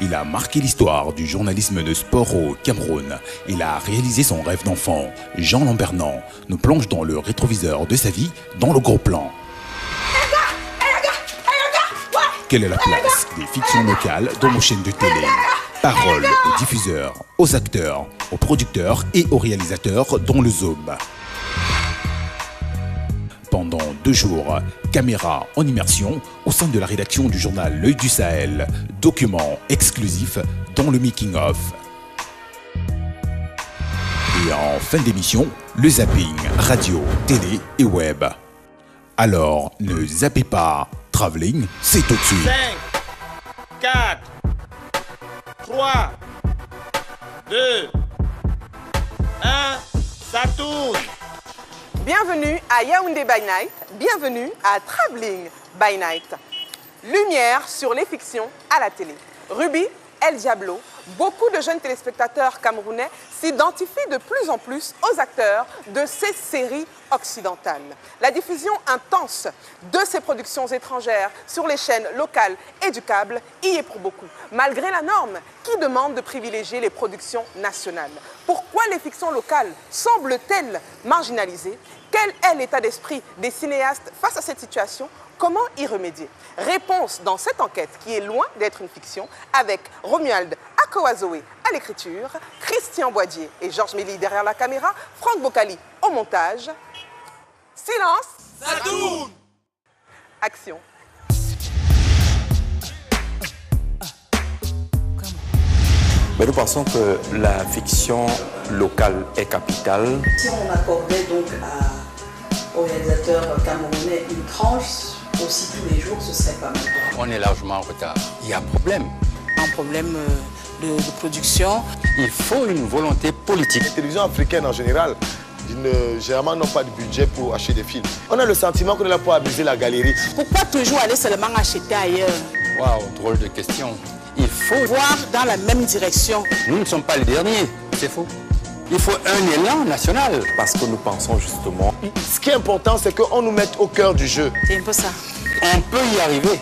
Il a marqué l'histoire du journalisme de sport au Cameroun. Il a réalisé son rêve d'enfant. Jean Lambernan nous plonge dans le rétroviseur de sa vie dans le gros plan. Quelle est la place des fictions locales dans nos chaînes de télé? Parole aux diffuseurs, aux acteurs, aux producteurs et aux réalisateurs dans le Zoom. Pendant 2 jours, caméra en immersion au sein de la rédaction du journal L'Œil du Sahel. Document exclusif dans le making-of. Et en fin d'émission, le zapping radio, télé et web. Alors, ne zappez pas. Travelling, c'est tout de suite. 5, 4, 3, 2, 1, ça tourne. Bienvenue à Yaoundé by Night, bienvenue à Travelling by Night. Lumière sur les fictions à la télé. Ruby El Diablo, beaucoup de jeunes téléspectateurs camerounais s'identifient de plus en plus aux acteurs de ces séries occidentales. La diffusion intense de ces productions étrangères sur les chaînes locales et du câble y est pour beaucoup, malgré la norme qui demande de privilégier les productions nationales. Pourquoi les fictions locales semblent-elles marginalisées? Quel est l'état d'esprit des cinéastes face à cette situation? Comment y remédier? Réponse dans cette enquête qui est loin d'être une fiction avec Romuald Akowazoé à l'écriture, Christian Boadier et Georges Méli derrière la caméra, Franck Bocali au montage. Silence! Ça tourne! Action! Mais nous pensons que la fiction locale est capitale. Si on accordait donc aux réalisateurs camerounais une tranche aussi tous les jours, ce serait pas mal. On est largement en retard. Il y a un problème. Un problème de production. Il faut une volonté politique. Les télévisions africaines en général, généralement n'ont pas de budget pour acheter des films. On a le sentiment qu'on est là pour amuser la galerie. Pourquoi toujours aller seulement acheter ailleurs? Waouh, drôle de question. Il faut voir dans la même direction. Nous ne sommes pas les derniers, c'est faux. Il faut un élan national. Parce que nous pensons justement... Ce qui est important, c'est qu'on nous mette au cœur du jeu. C'est un peu ça. On peut y arriver.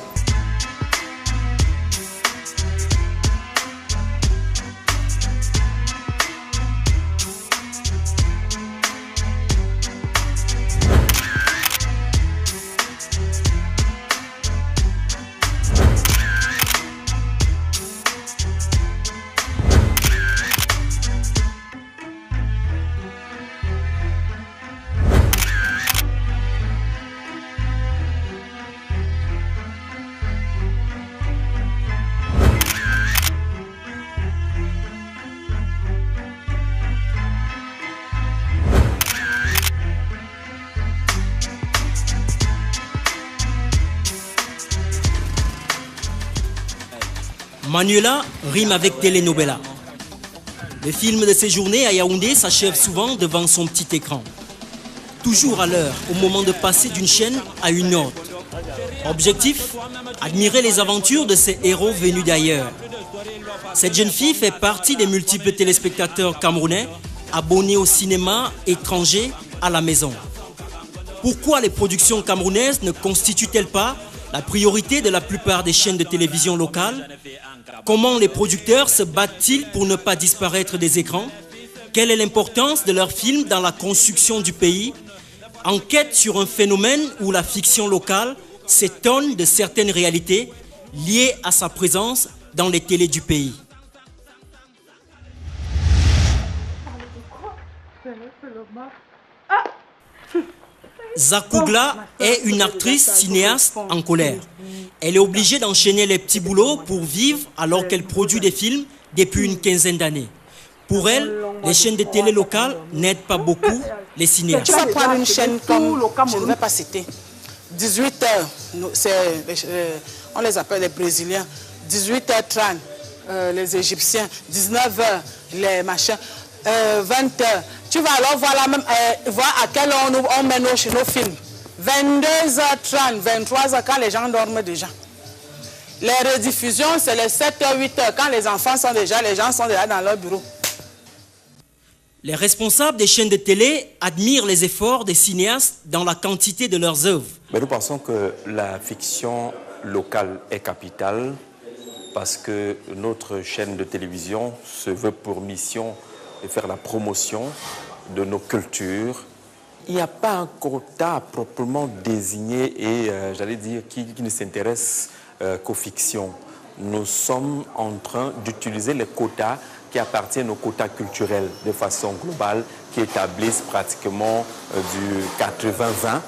Manuela rime avec telenovela. Le film de ses journées à Yaoundé s'achève souvent devant son petit écran. Toujours à l'heure, au moment de passer d'une chaîne à une autre. Objectif, admirer les aventures de ces héros venus d'ailleurs. Cette jeune fille fait partie des multiples téléspectateurs camerounais abonnés au cinéma étranger à la maison. Pourquoi les productions camerounaises ne constituent-elles pas la priorité de la plupart des chaînes de télévision locales? Comment les producteurs se battent-ils pour ne pas disparaître des écrans? Quelle est l'importance de leurs films dans la construction du pays? Enquête sur un phénomène où la fiction locale s'étonne de certaines réalités liées à sa présence dans les télés du pays. Zakougla est une actrice cinéaste en colère. Elle est obligée d'enchaîner les petits boulots pour vivre alors qu'elle produit des films depuis une quinzaine d'années. Pour elle, les chaînes de télé locales n'aident pas beaucoup les cinéastes. Tu vas prendre une chaîne comme, je ne vais pas citer, 18h, on les appelle les Brésiliens, 18h30, les Égyptiens, 19h, les machins, 20h. Tu vas alors voir à quelle heure on met nos films. 22h30, 23h quand les gens dorment déjà. Les rediffusions, c'est les 7h, 8h quand les enfants sont déjà, les gens sont déjà dans leur bureau. Les responsables des chaînes de télé admirent les efforts des cinéastes dans la quantité de leurs œuvres. Mais nous pensons que la fiction locale est capitale. parce que notre chaîne de télévision se veut pour mission de faire la promotion de nos cultures. Il n'y a pas un quota proprement désigné et, j'allais dire, qui ne s'intéresse qu'aux fictions. Nous sommes en train d'utiliser les quotas qui appartiennent aux quotas culturels de façon globale, qui établissent pratiquement du 80-20.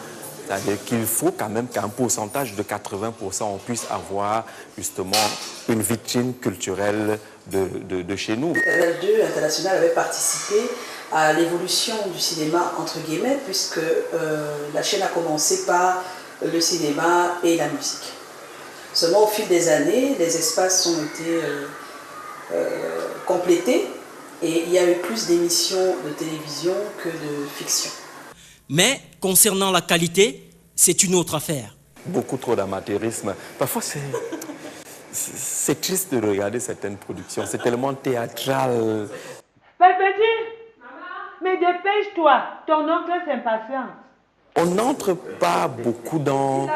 C'est-à-dire qu'il faut quand même qu'un pourcentage de 80% on puisse avoir justement une vitrine culturelle de chez nous. Canal 2 International avait participé à l'évolution du cinéma entre guillemets, puisque la chaîne a commencé par le cinéma et la musique. Seulement au fil des années, les espaces ont été complétés et il y a eu plus d'émissions de télévision que de fiction. Mais concernant la qualité, c'est une autre affaire. Beaucoup trop d'amateurisme. Parfois, c'est triste de regarder certaines productions. C'est tellement théâtral. Petit, mais dépêche-toi, ton oncle s'impatiente. On n'entre pas beaucoup dans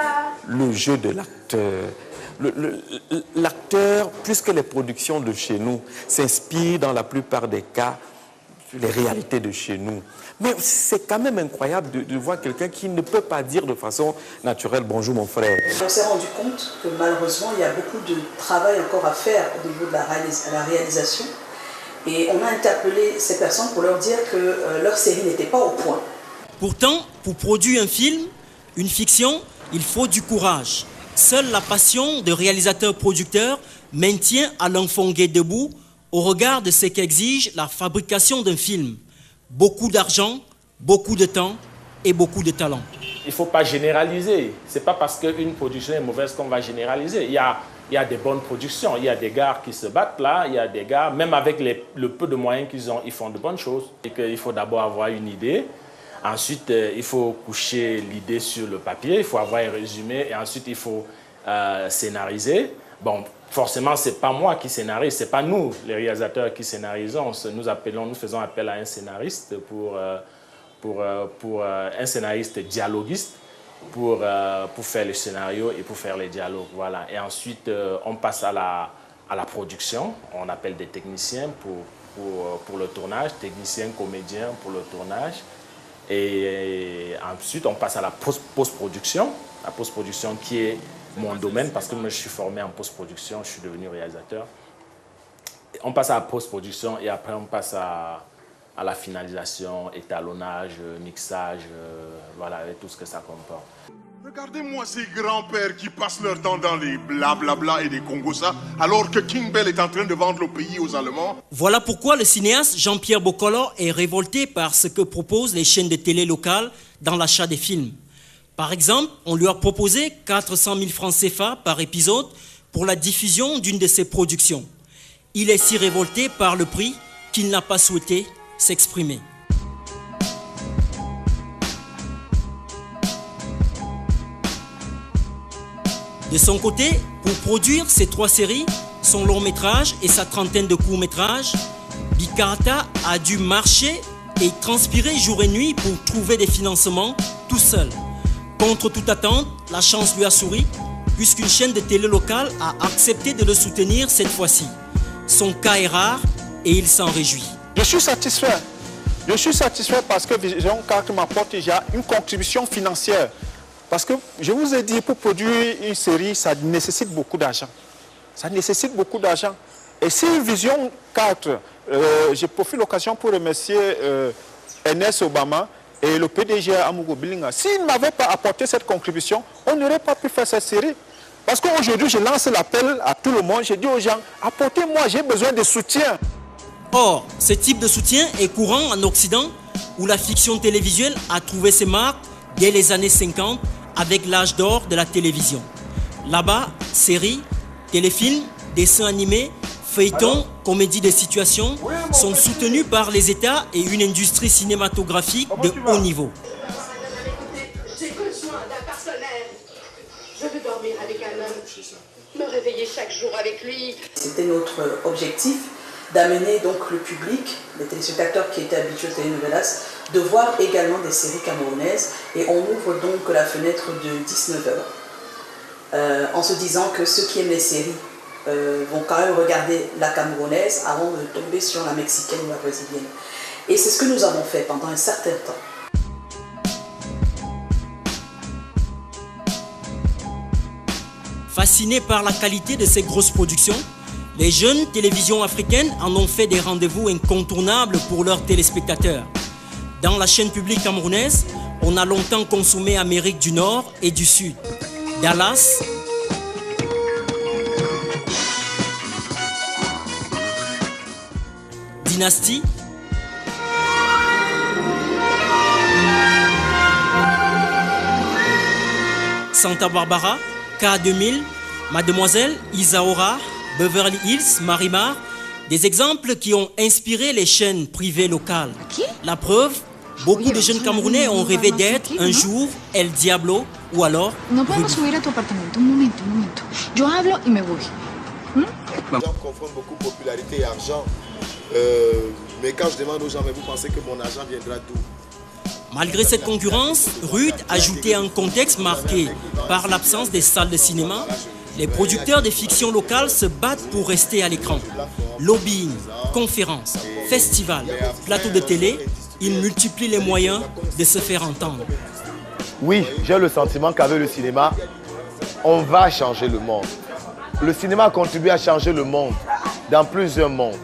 le jeu de l'acteur. L'acteur, plus que les productions de chez nous, s'inspire dans la plupart des cas les réalités de chez nous. Mais c'est quand même incroyable de voir quelqu'un qui ne peut pas dire de façon naturelle « Bonjour mon frère ». On s'est rendu compte que malheureusement, il y a beaucoup de travail encore à faire au niveau de la réalisation. Et on a interpellé ces personnes pour leur dire que leur série n'était pas au point. Pourtant, pour produire un film, une fiction, il faut du courage. Seule la passion de réalisateur-producteur maintient Alain Fonguet debout au regard de ce qu'exige la fabrication d'un film. Beaucoup d'argent, beaucoup de temps et beaucoup de talent. Il ne faut pas généraliser. Ce n'est pas parce qu'une production est mauvaise qu'on va généraliser. Il y a des bonnes productions. Il y a des gars qui se battent là. Il y a des gars, même avec le peu de moyens qu'ils ont, ils font de bonnes choses. Et qu'il faut d'abord avoir une idée. Ensuite, il faut coucher l'idée sur le papier. Il faut avoir un résumé. Et ensuite, il faut scénariser. Bon, forcément, ce n'est pas moi qui scénarise. Ce n'est pas nous, les réalisateurs, qui scénarisons. Nous faisons appel à un scénariste pour un scénariste dialoguiste pour faire le scénario et pour faire les dialogues. Voilà. Et ensuite, on passe à la production. On appelle des techniciens pour le tournage, techniciens, comédiens pour le tournage. Et ensuite, on passe à la post-production. La post-production qui est mon domaine, parce que moi, je suis formé en post-production, je suis devenu réalisateur. On passe à la post-production et après, on passe à la finalisation, étalonnage, mixage, voilà, avec tout ce que ça comporte. Regardez-moi ces grands-pères qui passent leur temps dans les blablabla et des Congosa, alors que King Bell est en train de vendre le pays aux Allemands. Voilà pourquoi le cinéaste Jean-Pierre Bokolo est révolté par ce que proposent les chaînes de télé locales dans l'achat des films. Par exemple, on lui a proposé 400 000 francs CFA par épisode pour la diffusion d'une de ses productions. Il est si révolté par le prix qu'il n'a pas souhaité s'exprimer. De son côté, pour produire ses 3 séries, son long métrage et sa trentaine de courts métrages, Bikarata a dû marcher et transpirer jour et nuit pour trouver des financements tout seul. Contre toute attente, la chance lui a souri, puisqu'une chaîne de télé locale a accepté de le soutenir cette fois-ci. Son cas est rare et il s'en réjouit. Je suis satisfait. Je suis satisfait parce que Vision 4 m'apporte déjà une contribution financière. Parce que je vous ai dit, pour produire une série, ça nécessite beaucoup d'argent. Ça nécessite beaucoup d'argent. Et si Vision 4, je profite de l'occasion pour remercier Ernest Obama et le PDG Amugo Bilinga. S'ils ne m'avaient pas apporté cette contribution, on n'aurait pas pu faire cette série. Parce qu'aujourd'hui, je lance l'appel à tout le monde. Je dis aux gens, apportez-moi, j'ai besoin de soutien. Or, ce type de soutien est courant en Occident, où la fiction télévisuelle a trouvé ses marques dès les années 50 avec l'âge d'or de la télévision. Là-bas, séries, téléfilms, dessins animés, feuilletons, comédies de situation sont soutenus par les États et une industrie cinématographique de haut niveau. J'ai besoin d'un personnel. Je veux dormir avec un homme, me réveiller chaque jour avec lui. C'était notre objectif d'amener donc le public, les téléspectateurs qui étaient habitués aux telenovelas, de voir également des séries camerounaises. Et on ouvre donc la fenêtre de 19h en se disant que ceux qui aiment les séries vont quand même regarder la camerounaise avant de tomber sur la mexicaine ou la brésilienne. Et c'est ce que nous avons fait pendant un certain temps. Fascinés par la qualité de ces grosses productions, les jeunes télévisions africaines en ont fait des rendez-vous incontournables pour leurs téléspectateurs. Dans la chaîne publique camerounaise, on a longtemps consommé Amérique du Nord et du Sud. Dallas, Dynasty, Santa Barbara, K2000, Mademoiselle, Isaora, Beverly Hills, Marimar, des exemples qui ont inspiré les chaînes privées locales. La preuve, beaucoup de jeunes Camerounais ont rêvé d'être un jour El Diablo ou alors No podemos subir a tu apartamento, un momento. Yo hablo y me voy. Les gens confondent beaucoup popularité et argent. Mais quand je demande aux gens, mais vous pensez que mon argent viendra d'où? Malgré cette concurrence rude, ajoutée à un contexte marqué par l'absence des salles de cinéma, les producteurs de fiction locales se battent pour rester à l'écran. Lobbying, conférences, festivals, plateaux de télé, ils multiplient les moyens de se faire entendre. Oui, j'ai le sentiment qu'avec le cinéma, on va changer le monde. Le cinéma a contribué à changer le monde dans plusieurs mondes.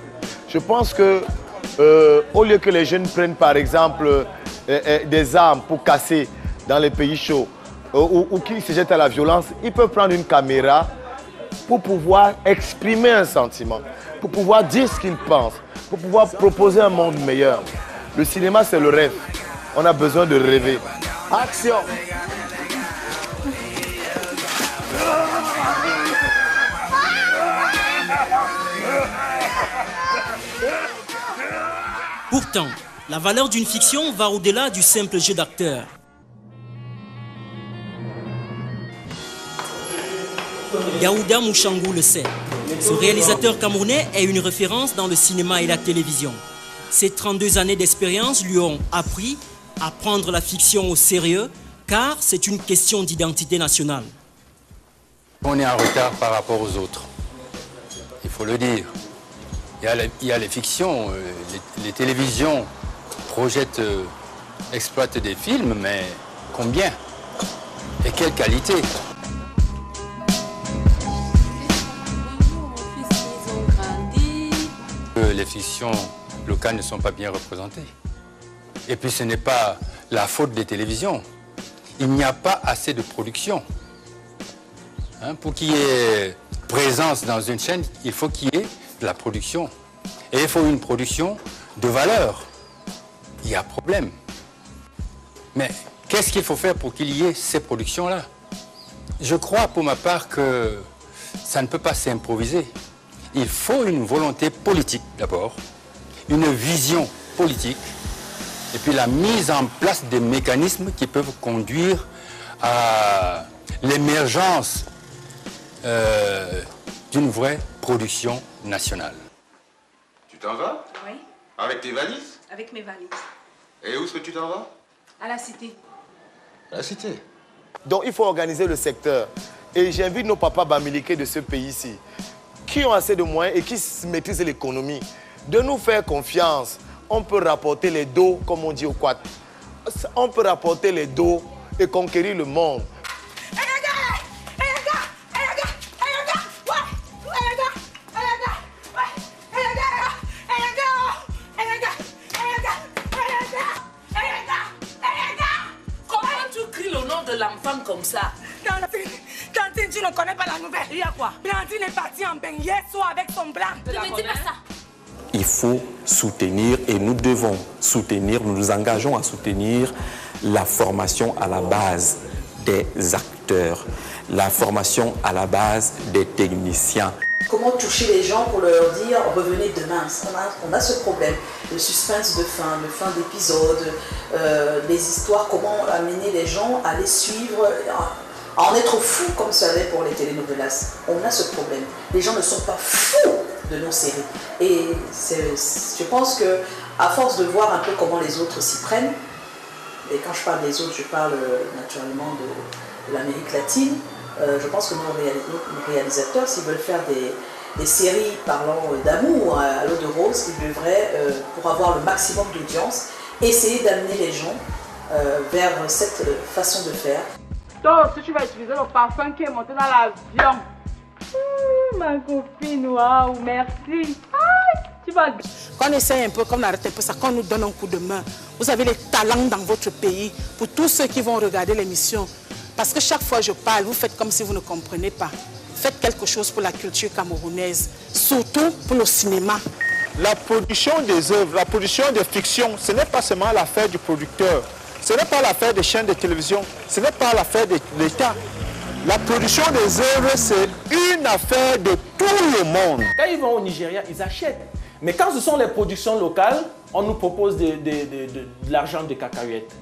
Je pense que au lieu que les jeunes prennent par exemple des armes pour casser dans les pays chauds ou qu'ils se jettent à la violence, ils peuvent prendre une caméra pour pouvoir exprimer un sentiment, pour pouvoir dire ce qu'ils pensent, pour pouvoir proposer un monde meilleur. Le cinéma, c'est le rêve. On a besoin de rêver. Action! Pourtant, la valeur d'une fiction va au-delà du simple jeu d'acteur. Daouda Mouchangou le sait. Ce réalisateur camerounais est une référence dans le cinéma et la télévision. Ses 32 années d'expérience lui ont appris à prendre la fiction au sérieux, car c'est une question d'identité nationale. On est en retard par rapport aux autres. Il faut le dire. Il y a les fictions, les télévisions projettent, exploitent des films, mais combien? Et quelle qualité? Les fictions locales ne sont pas bien représentées. Et puis ce n'est pas la faute des télévisions. Il n'y a pas assez de production. Pour qu'il y ait présence dans une chaîne, il faut qu'il y ait de la production. Et il faut une production de valeur. Il y a problème. Mais qu'est-ce qu'il faut faire pour qu'il y ait ces productions-là? Je crois pour ma part que ça ne peut pas s'improviser. Il faut une volonté politique d'abord, une vision politique, et puis la mise en place des mécanismes qui peuvent conduire à l'émergence d'une vraie production nationale. Tu t'en vas? Oui. Avec tes valises? Avec mes valises. Et où est-ce que tu t'en vas? À la cité. La cité. Donc il faut organiser le secteur. Et j'invite nos papas bamiliqués de ce pays-ci, qui ont assez de moyens et qui maîtrisent l'économie, de nous faire confiance. On peut rapporter les dos, comme on dit au quad. On peut rapporter les dos et conquérir le monde. L'enfant comme ça. Tantine, tu ne connais pas la nouvelle. Il y a quoi? Blandine est partie en bain hier soir avec son blanc. Ne me dis pas ça. Il faut soutenir et nous devons soutenir, nous nous engageons à soutenir la formation à la base des acteurs, la formation à la base des techniciens. Comment toucher les gens pour leur dire revenez demain? On a ce problème, le suspense de fin d'épisode, les histoires, comment amener les gens à les suivre, à en être fous comme ça l'est pour les telenovelas. On a ce problème. Les gens ne sont pas fous de nos séries. Et je pense qu'à force de voir un peu comment les autres s'y prennent, et quand je parle des autres, je parle naturellement de l'Amérique latine, je pense que nos réalisateurs, s'ils veulent faire des séries parlant d'amour à l'eau de rose, il devrait, pour avoir le maximum d'audience, essayer d'amener les gens vers cette façon de faire. Donc, si tu vas utiliser le parfum qui est monté dans l'avion, ma copine, waouh, merci. Tu vas... Qu'on essaie un peu, qu'on arrête un peu ça, qu'on nous donne un coup de main. Vous avez les talents dans votre pays pour tous ceux qui vont regarder l'émission. Parce que chaque fois que je parle, vous faites comme si vous ne comprenez pas. Faites quelque chose pour la culture camerounaise, surtout pour le cinéma. La production des œuvres, la production des fictions, ce n'est pas seulement l'affaire du producteur. Ce n'est pas l'affaire des chaînes de télévision, ce n'est pas l'affaire de l'État. La production des œuvres, c'est une affaire de tout le monde. Quand ils vont au Nigeria, ils achètent. Mais quand ce sont les productions locales, on nous propose de l'argent de cacahuètes.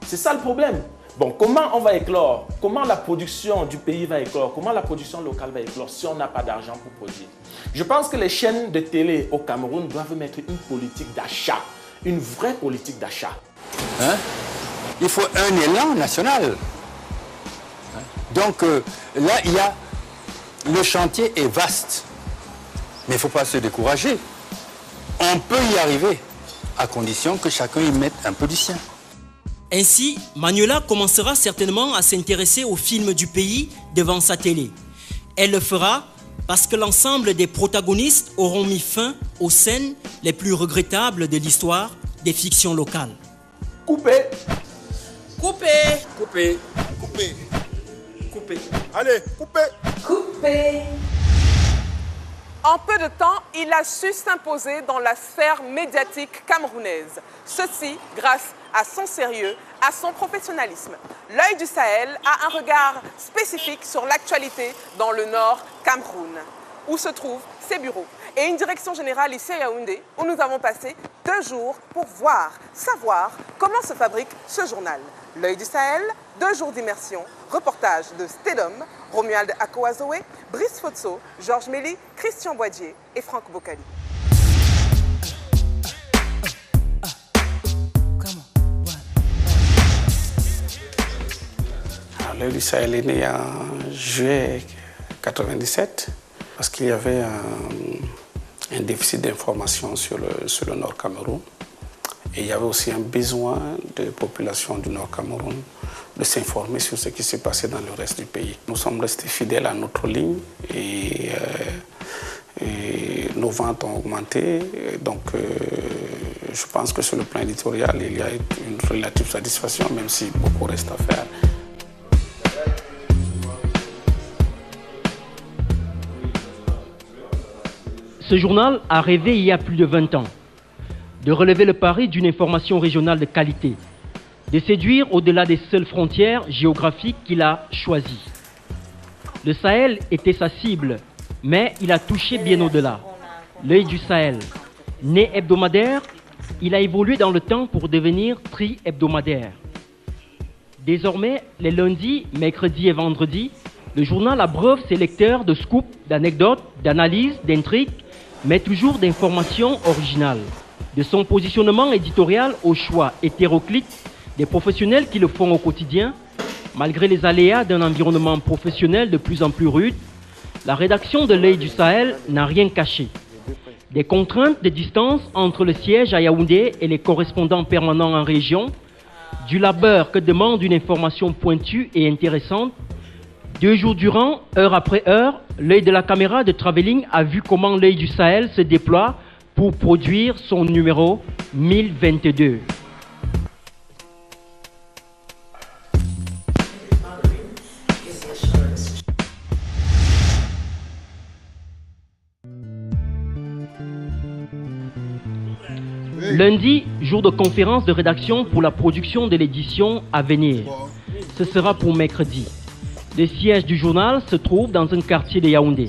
C'est ça le problème. Bon, comment on va éclore? Comment la production du pays va éclore? Comment la production locale va éclore si on n'a pas d'argent pour produire? Je pense que les chaînes de télé au Cameroun doivent mettre une politique d'achat, une vraie politique d'achat. Hein? Il faut un élan national. Donc là, le chantier est vaste. Mais il ne faut pas se décourager. On peut y arriver, à condition que chacun y mette un peu du sien. Ainsi, Manuela commencera certainement à s'intéresser aux films du pays devant sa télé. Elle le fera parce que l'ensemble des protagonistes auront mis fin aux scènes les plus regrettables de l'histoire des fictions locales. Coupé. Coupé. Coupé. Coupé. Coupé. Allez, coupé. Coupé. En peu de temps, il a su s'imposer dans la sphère médiatique camerounaise. Ceci grâce à son sérieux, à son professionnalisme. L'œil du Sahel a un regard spécifique sur l'actualité dans le Nord Cameroun, où se trouvent ses bureaux. Et une direction générale ici à Yaoundé, où nous avons passé 2 jours pour savoir comment se fabrique ce journal. L'œil du Sahel, 2 jours d'immersion, reportage de Stédom, Romuald Akoazoé, Brice Fotso, Georges Méli, Christian Boadier et Franck Bocali. L'œil du Sahel est né en juillet 1997 parce qu'il y avait un déficit d'information sur le Nord Cameroun. Et il y avait aussi un besoin de la population du Nord Cameroun de s'informer sur ce qui s'est passé dans le reste du pays. Nous sommes restés fidèles à notre ligne et nos ventes ont augmenté. Donc je pense que sur le plan éditorial, il y a une relative satisfaction, même si beaucoup reste à faire. Ce journal a rêvé il y a plus de 20 ans de relever le pari d'une information régionale de qualité, de séduire au-delà des seules frontières géographiques qu'il a choisies. Le Sahel était sa cible, mais il a touché bien au-delà. L'œil du Sahel, né hebdomadaire, il a évolué dans le temps pour devenir tri-hebdomadaire. Désormais, les lundis, mercredis et vendredis, le journal abreuve ses lecteurs de scoops, d'anecdotes, d'analyses, d'intrigues, mais toujours d'informations originales. De son positionnement éditorial au choix hétéroclite des professionnels qui le font au quotidien, malgré les aléas d'un environnement professionnel de plus en plus rude, la rédaction de l'œil du Sahel n'a rien caché. Des contraintes de distance entre le siège à Yaoundé et les correspondants permanents en région, du labeur que demande une information pointue et intéressante. 2 jours durant, heure après heure, l'œil de la caméra de Travelling a vu comment l'œil du Sahel se déploie pour produire son numéro 1022. Lundi, jour de conférence de rédaction pour la production de l'édition à venir. Ce sera pour mercredi. Le siège du journal se trouve dans un quartier de Yaoundé.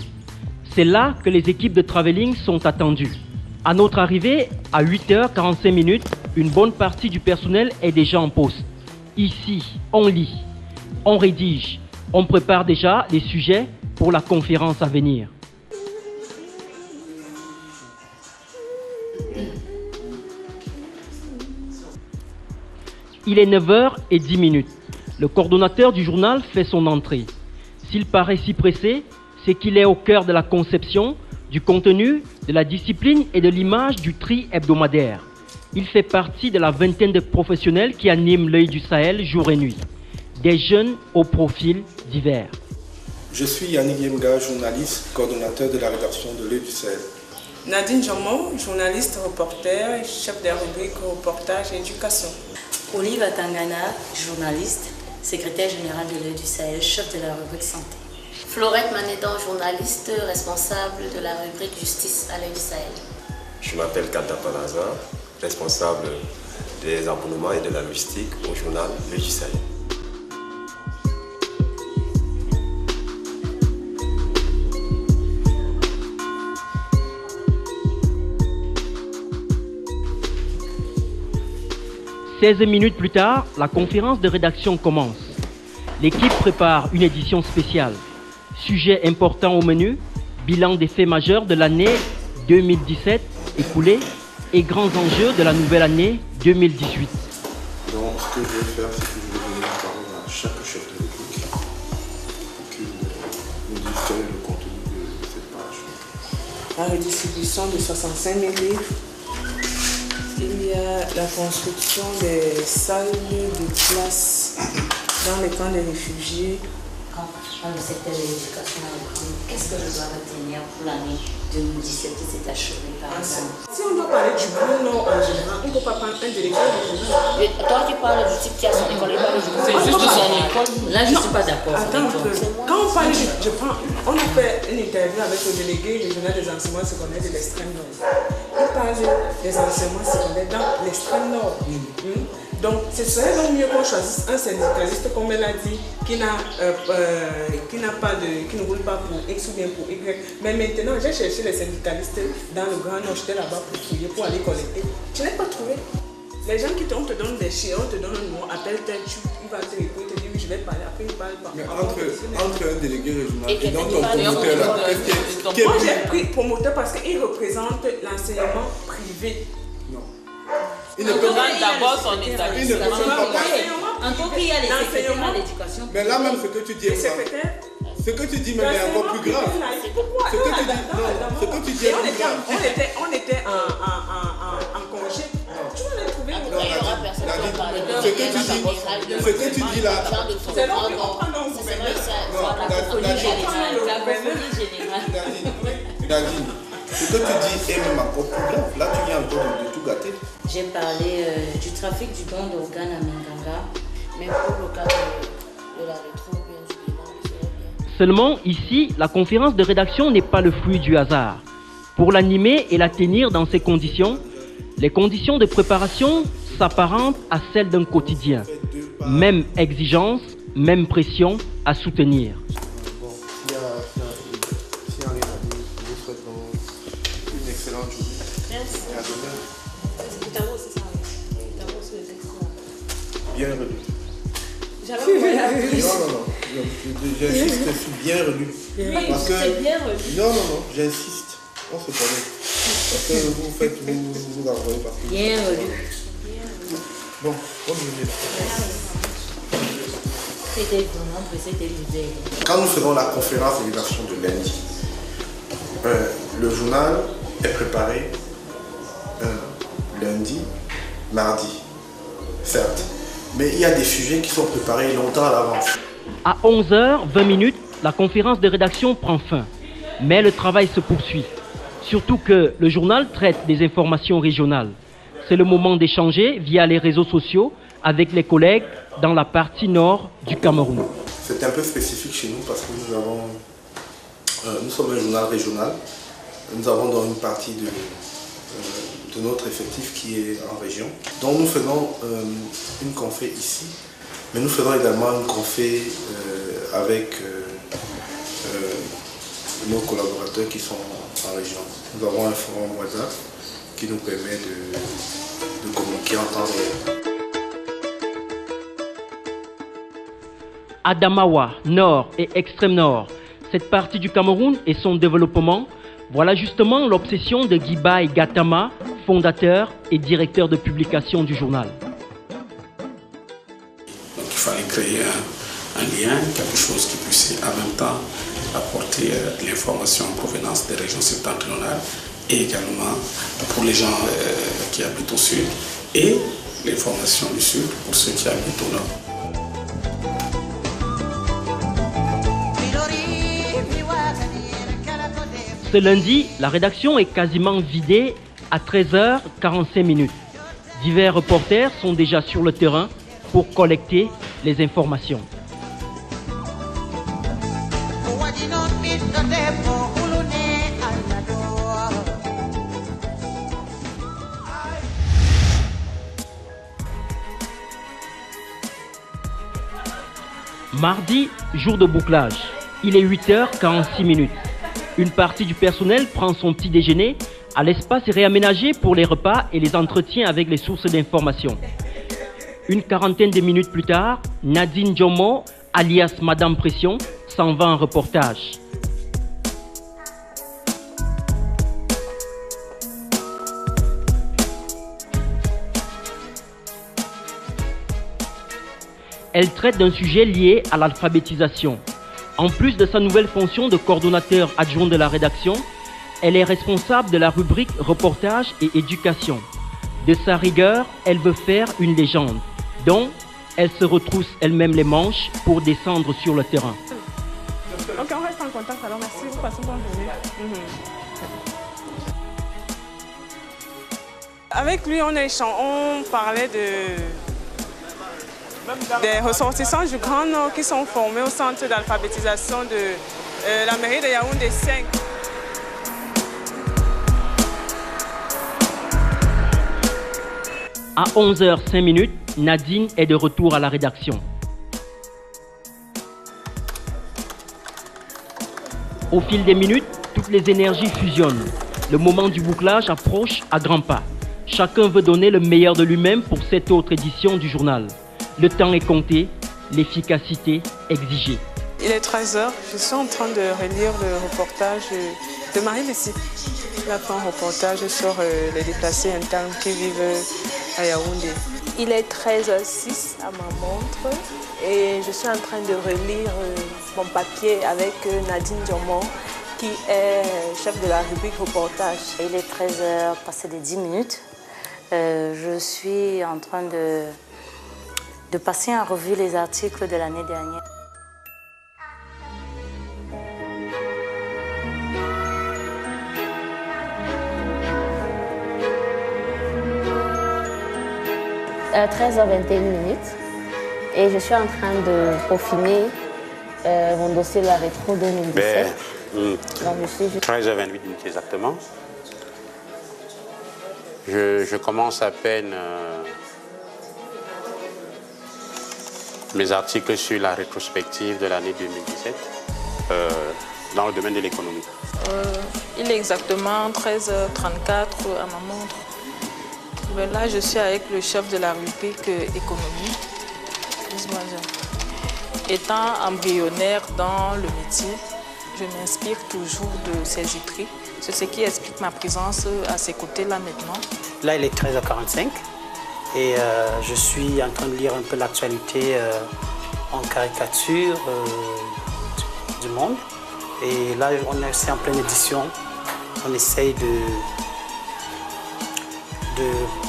C'est là que les équipes de Travelling sont attendues. À notre arrivée, à 8h45, une bonne partie du personnel est déjà en poste. Ici, on lit, on rédige, on prépare déjà les sujets pour la conférence à venir. Il est 9h10. Le coordonnateur du journal fait son entrée. S'il paraît si pressé, c'est qu'il est au cœur de la conception, du contenu, de la discipline et de l'image du tri hebdomadaire. Il fait partie de la vingtaine de professionnels qui animent l'œil du Sahel jour et nuit. Des jeunes aux profils divers. Je suis Yannick Yemga, journaliste, coordonnateur de la rédaction de l'œil du Sahel. Nadine Jomo, journaliste, reporter, chef des rubriques reportage et éducation. Olive Atangana, journaliste, secrétaire générale de l'œil du Sahel, chef de la rubrique santé. Florette Manédan, journaliste, responsable de la rubrique justice à l'œil du Sahel. Je m'appelle Kata Palaza, responsable des abonnements et de la logistique au journal l'œil du Sahel. « 16 minutes plus tard, la conférence de rédaction commence. L'équipe prépare une édition spéciale. Sujet important au menu, bilan des faits majeurs de l'année 2017 écoulée et grands enjeux de la nouvelle année 2018. Donc, ce que je vais faire, c'est que je vais donner la parole à chaque chef de rubrique pour qu'il nous dise quel est le contenu de cette page. La redistribution de 65 000 livres. Il y a la construction des salles de classe dans les camps des réfugiés. Quand le secteur de l'éducation, qu'est-ce que je dois retenir pour l'année 2017 qui s'est achevée par exemple? Si on doit parler du Blue Nord en général, on ne peut pas prendre un délégué régional. Toi qui parles du type qui a son école, il parle du C'est juste son école. Là, je ne suis pas d'accord. Attends un peu. Quand on parle, on a fait une interview avec le délégué régional des enseignements secondaires de l'extrême nord. Il parle des enseignements secondaires dans l'extrême nord. Donc, ce serait donc mieux qu'on choisisse un syndicaliste, comme elle a dit, qui ne roule pas pour X ou bien pour Y. Mais maintenant, j'ai cherché les syndicalistes dans le Grand Nord, j'étais là-bas pour fouiller, pour aller collecter. Je n'ai pas trouvé. Les gens qui te donnent des chiens, on te donne un numéro, appelle tel, il va te répondre, il te dit oui, je vais parler, après il parle pas. Mais entre un délégué régional et donc ton promoteur là, moi j'ai pris promoteur parce qu'il représente l'enseignement privé. Non. Il ne peut pas d'abord son établissement. En tout cas, il y a les secrétaires à l'éducation. Mais là même, ce que tu dis est grave. Ce que tu dis même est encore plus grave. Ce que tu dis est plus grave. On était en congé. Tu vas les trouver. Ce que tu dis là. C'est donc qu'on prend nos Nadine, ce que tu dis est même encore plus grave. Là, tu viens encore de tout gâter. J'ai parlé du trafic du don d'organes à Menganga, mais pour le cas de la rétro, bien du bilan, bien. Seulement, ici, la conférence de rédaction n'est pas le fruit du hasard. Pour l'animer et la tenir dans ces conditions, les conditions de préparation s'apparentent à celles d'un quotidien. Même exigence, même pression à soutenir. Bon, s'il y a rien à dire, je vous souhaite une excellente journée. Merci. Et à demain. Bien relu. Non, j'insiste, je suis bien relu. Parce que, c'est bien relu. Non, j'insiste. On se connaît. Parce que vous envoyez parce que... Bien relu. Bon, bonne journée. C'était vraiment c'était l'idée. Quand nous ferons la conférence de rédaction de lundi, le journal est préparé lundi, mardi, certes. Mais il y a des sujets qui sont préparés longtemps à l'avance. À 11h20, la conférence de rédaction prend fin. Mais le travail se poursuit. Surtout que le journal traite des informations régionales. C'est le moment d'échanger via les réseaux sociaux avec les collègues dans la partie nord du Cameroun. C'est un peu spécifique chez nous parce que nous sommes un journal régional. Nous avons dans une partie de notre effectif qui est en région. Donc nous faisons une confé ici, mais nous faisons également une confé avec nos collaborateurs qui sont en région. Nous avons un forum WhatsApp qui nous permet de communiquer en temps réel. Adamawa, Nord et Extrême Nord, cette partie du Cameroun et son développement, voilà justement l'obsession de Guibaï Gatama, fondateur et directeur de publication du journal. Donc il fallait créer un lien, quelque chose qui puisse en même temps apporter de l'information en provenance des régions septentrionales et également pour les gens qui habitent au sud et l'information du sud pour ceux qui habitent au nord. Ce lundi, la rédaction est quasiment vidée à 13h45. Divers reporters sont déjà sur le terrain pour collecter les informations. Mardi, jour de bouclage. Il est 8h46. Une partie du personnel prend son petit déjeuner à l'espace réaménagé pour les repas et les entretiens avec les sources d'information. Une quarantaine de minutes plus tard, Nadine Djomo, alias Madame Pression, s'en va en reportage. Elle traite d'un sujet lié à l'alphabétisation. En plus de sa nouvelle fonction de coordonnateur adjoint de la rédaction, elle est responsable de la rubrique reportage et éducation. De sa rigueur, elle veut faire une légende, dont elle se retrousse elle-même les manches pour descendre sur le terrain. Ok, on reste en contact alors, merci, vous passez bonne journée. Avec lui, on parlait des ressortissants du Grand Nord qui sont formés au centre d'alphabétisation de la mairie de Yaoundé 5. À 11h05, Nadine est de retour à la rédaction. Au fil des minutes, toutes les énergies fusionnent. Le moment du bouclage approche à grands pas. Chacun veut donner le meilleur de lui-même pour cette autre édition du journal. Le temps est compté, l'efficacité exigée. Il est 13h, je suis en train de relire le reportage de Marie Bessie. Elle a fait un reportage sur les déplacés internes qui vivent à Yaoundé. Il est 13h06 à ma montre et je suis en train de relire mon papier avec Nadine Djomo qui est chef de la rubrique reportage. Il est 13h passé de 10 minutes. Je suis en train de passer en revue les articles de l'année dernière. À 13h21 et je suis en train de peaufiner mon dossier de la rétro 2017. Donc, 13h28 exactement. Je commence à peine mes articles sur la rétrospective de l'année 2017 dans le domaine de l'économie. Il est exactement 13h34 à ma montre. Mais là, je suis avec le chef de la rubrique économie. Étant embryonnaire dans le métier, je m'inspire toujours de ses écrits. C'est ce qui explique ma présence à ses côtés là maintenant. Là, il est 13h45 et je suis en train de lire un peu l'actualité en caricature du monde. Et là, on est aussi en pleine édition. On essaye de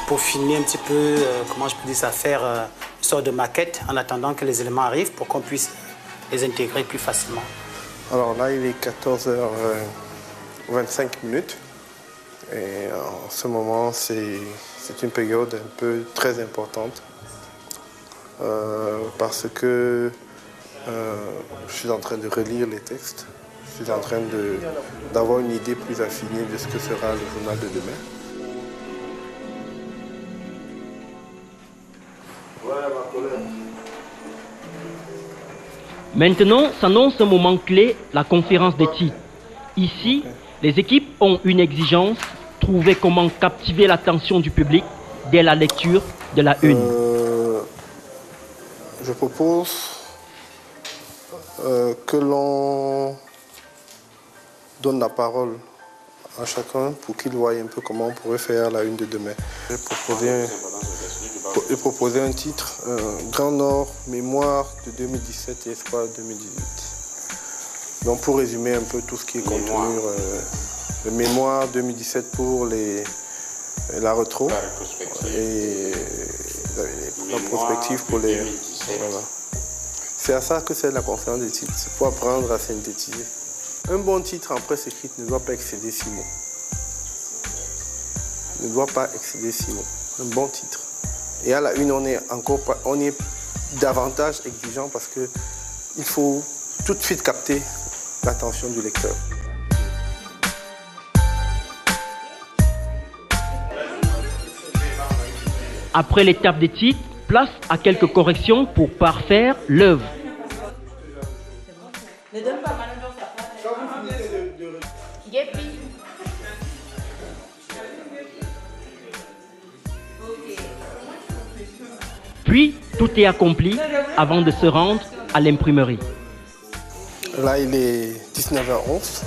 peaufiner un petit peu, comment je peux dire ça, faire une sorte de maquette en attendant que les éléments arrivent pour qu'on puisse les intégrer plus facilement. Alors là, il est 14h25 et en ce moment, c'est une période un peu très importante parce que je suis en train de relire les textes, je suis en train d'avoir une idée plus affinée de ce que sera le journal de demain. Maintenant s'annonce un moment clé, la conférence des titres. Ici, les équipes ont une exigence, trouver comment captiver l'attention du public dès la lecture de la une. Je propose que l'on donne la parole à chacun pour qu'il voie un peu comment on pourrait faire la une de demain. J'ai proposé un titre, Grand Nord, mémoire de 2017 et espoir 2018. Donc pour résumer un peu tout ce qui est contenu, le mémoire 2017 pour la retro et la prospective pour les... Voilà. C'est à ça que c'est la conférence des titres, c'est pour apprendre à synthétiser. Un bon titre en presse écrite ne doit pas excéder 6 mots. Ne doit pas excéder 6 mots. Un bon titre. Et à la une, on est davantage exigeant parce qu'il faut tout de suite capter l'attention du lecteur. Après l'étape des titres, place à quelques corrections pour parfaire l'œuvre. Ne donne pas mal dans sa Puis, tout est accompli avant de se rendre à l'imprimerie. Là, il est 19h11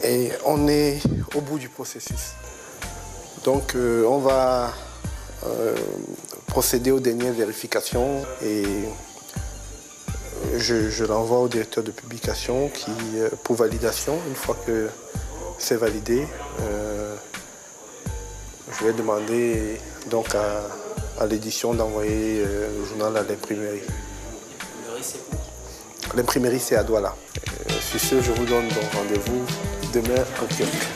et on est au bout du processus. Donc, on va procéder aux dernières vérifications et je l'envoie au directeur de publication pour validation. Une fois que c'est validé, je vais demander donc à l'édition d'envoyer le journal à l'imprimerie. L'imprimerie, c'est à Douala. Sur ce, je vous donne donc rendez-vous demain en kiosque.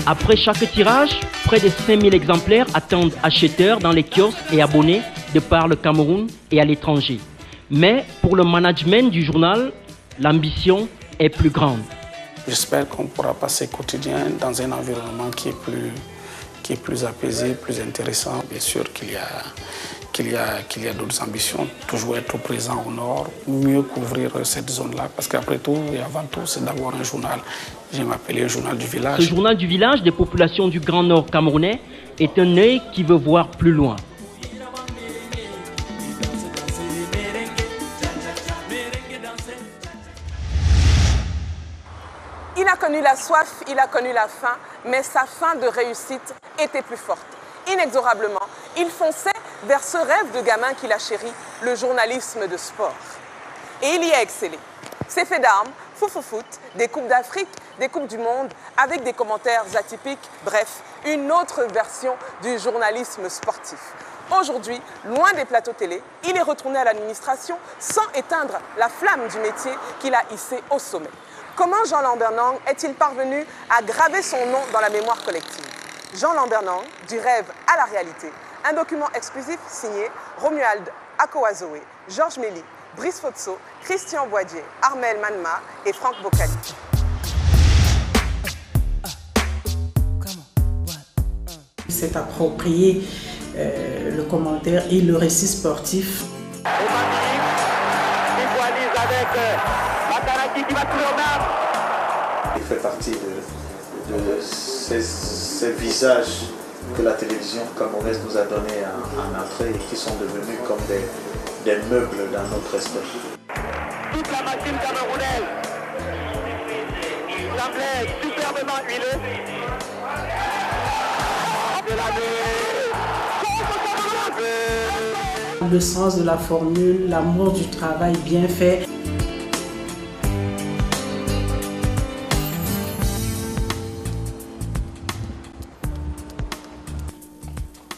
Après chaque tirage, près de 5000 exemplaires attendent acheteurs dans les kiosques et abonnés de par le Cameroun et à l'étranger. Mais pour le management du journal, l'ambition est plus grande. J'espère qu'on pourra passer quotidien dans un environnement qui est plus apaisé, plus intéressant. Bien sûr qu'il y a d'autres ambitions, toujours être présent au nord, mieux couvrir cette zone-là. Parce qu'après tout et avant tout, c'est d'abord un journal. J'aime appeler le journal du village. Ce journal du village des populations du Grand Nord camerounais est un œil qui veut voir plus loin. Il a connu la soif, il a connu la faim, mais sa fin de réussite était plus forte. Inexorablement, il fonçait vers ce rêve de gamin qu'il a chéri, le journalisme de sport. Et il y a excellé. Ses faits d'armes, foufoufout, des Coupes d'Afrique, des Coupes du Monde, avec des commentaires atypiques, bref, une autre version du journalisme sportif. Aujourd'hui, loin des plateaux télé, il est retourné à l'administration sans éteindre la flamme du métier qu'il a hissé au sommet. Comment Jean Lambert-Nang est-il parvenu à graver son nom dans la mémoire collective? Jean Lambert-Nang, du rêve à la réalité. Un document exclusif signé Romuald Akowazoé, Georges Méli, Brice Fotso, Christian Boadier, Armel Manma et Franck Bocali. C'est approprié le commentaire et le récit sportif. Il fait partie de ces visages que la télévision camerounaise nous a donnés en entrée et qui sont devenus comme des meubles dans notre esprit. Toute la machine camerounaise semblait superbement huilée. Le sens de la formule, l'amour du travail bien fait.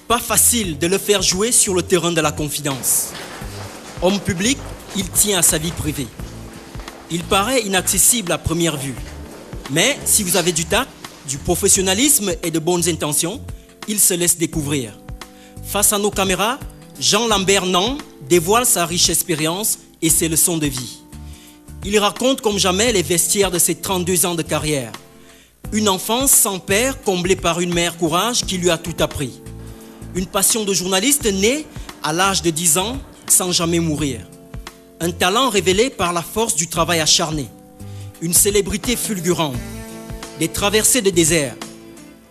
Pas facile de le faire jouer sur le terrain de la confidence. Homme public, il tient à sa vie privée. Il paraît inaccessible à première vue. Mais si vous avez du tact, du professionnalisme et de bonnes intentions, il se laisse découvrir. Face à nos caméras, Jean Lambert-Nang dévoile sa riche expérience et ses leçons de vie. Il raconte comme jamais les vestiaires de ses 32 ans de carrière. Une enfance sans père comblée par une mère courage qui lui a tout appris. Une passion de journaliste née à l'âge de 10 ans sans jamais mourir. Un talent révélé par la force du travail acharné. Une célébrité fulgurante. Des traversées de désert.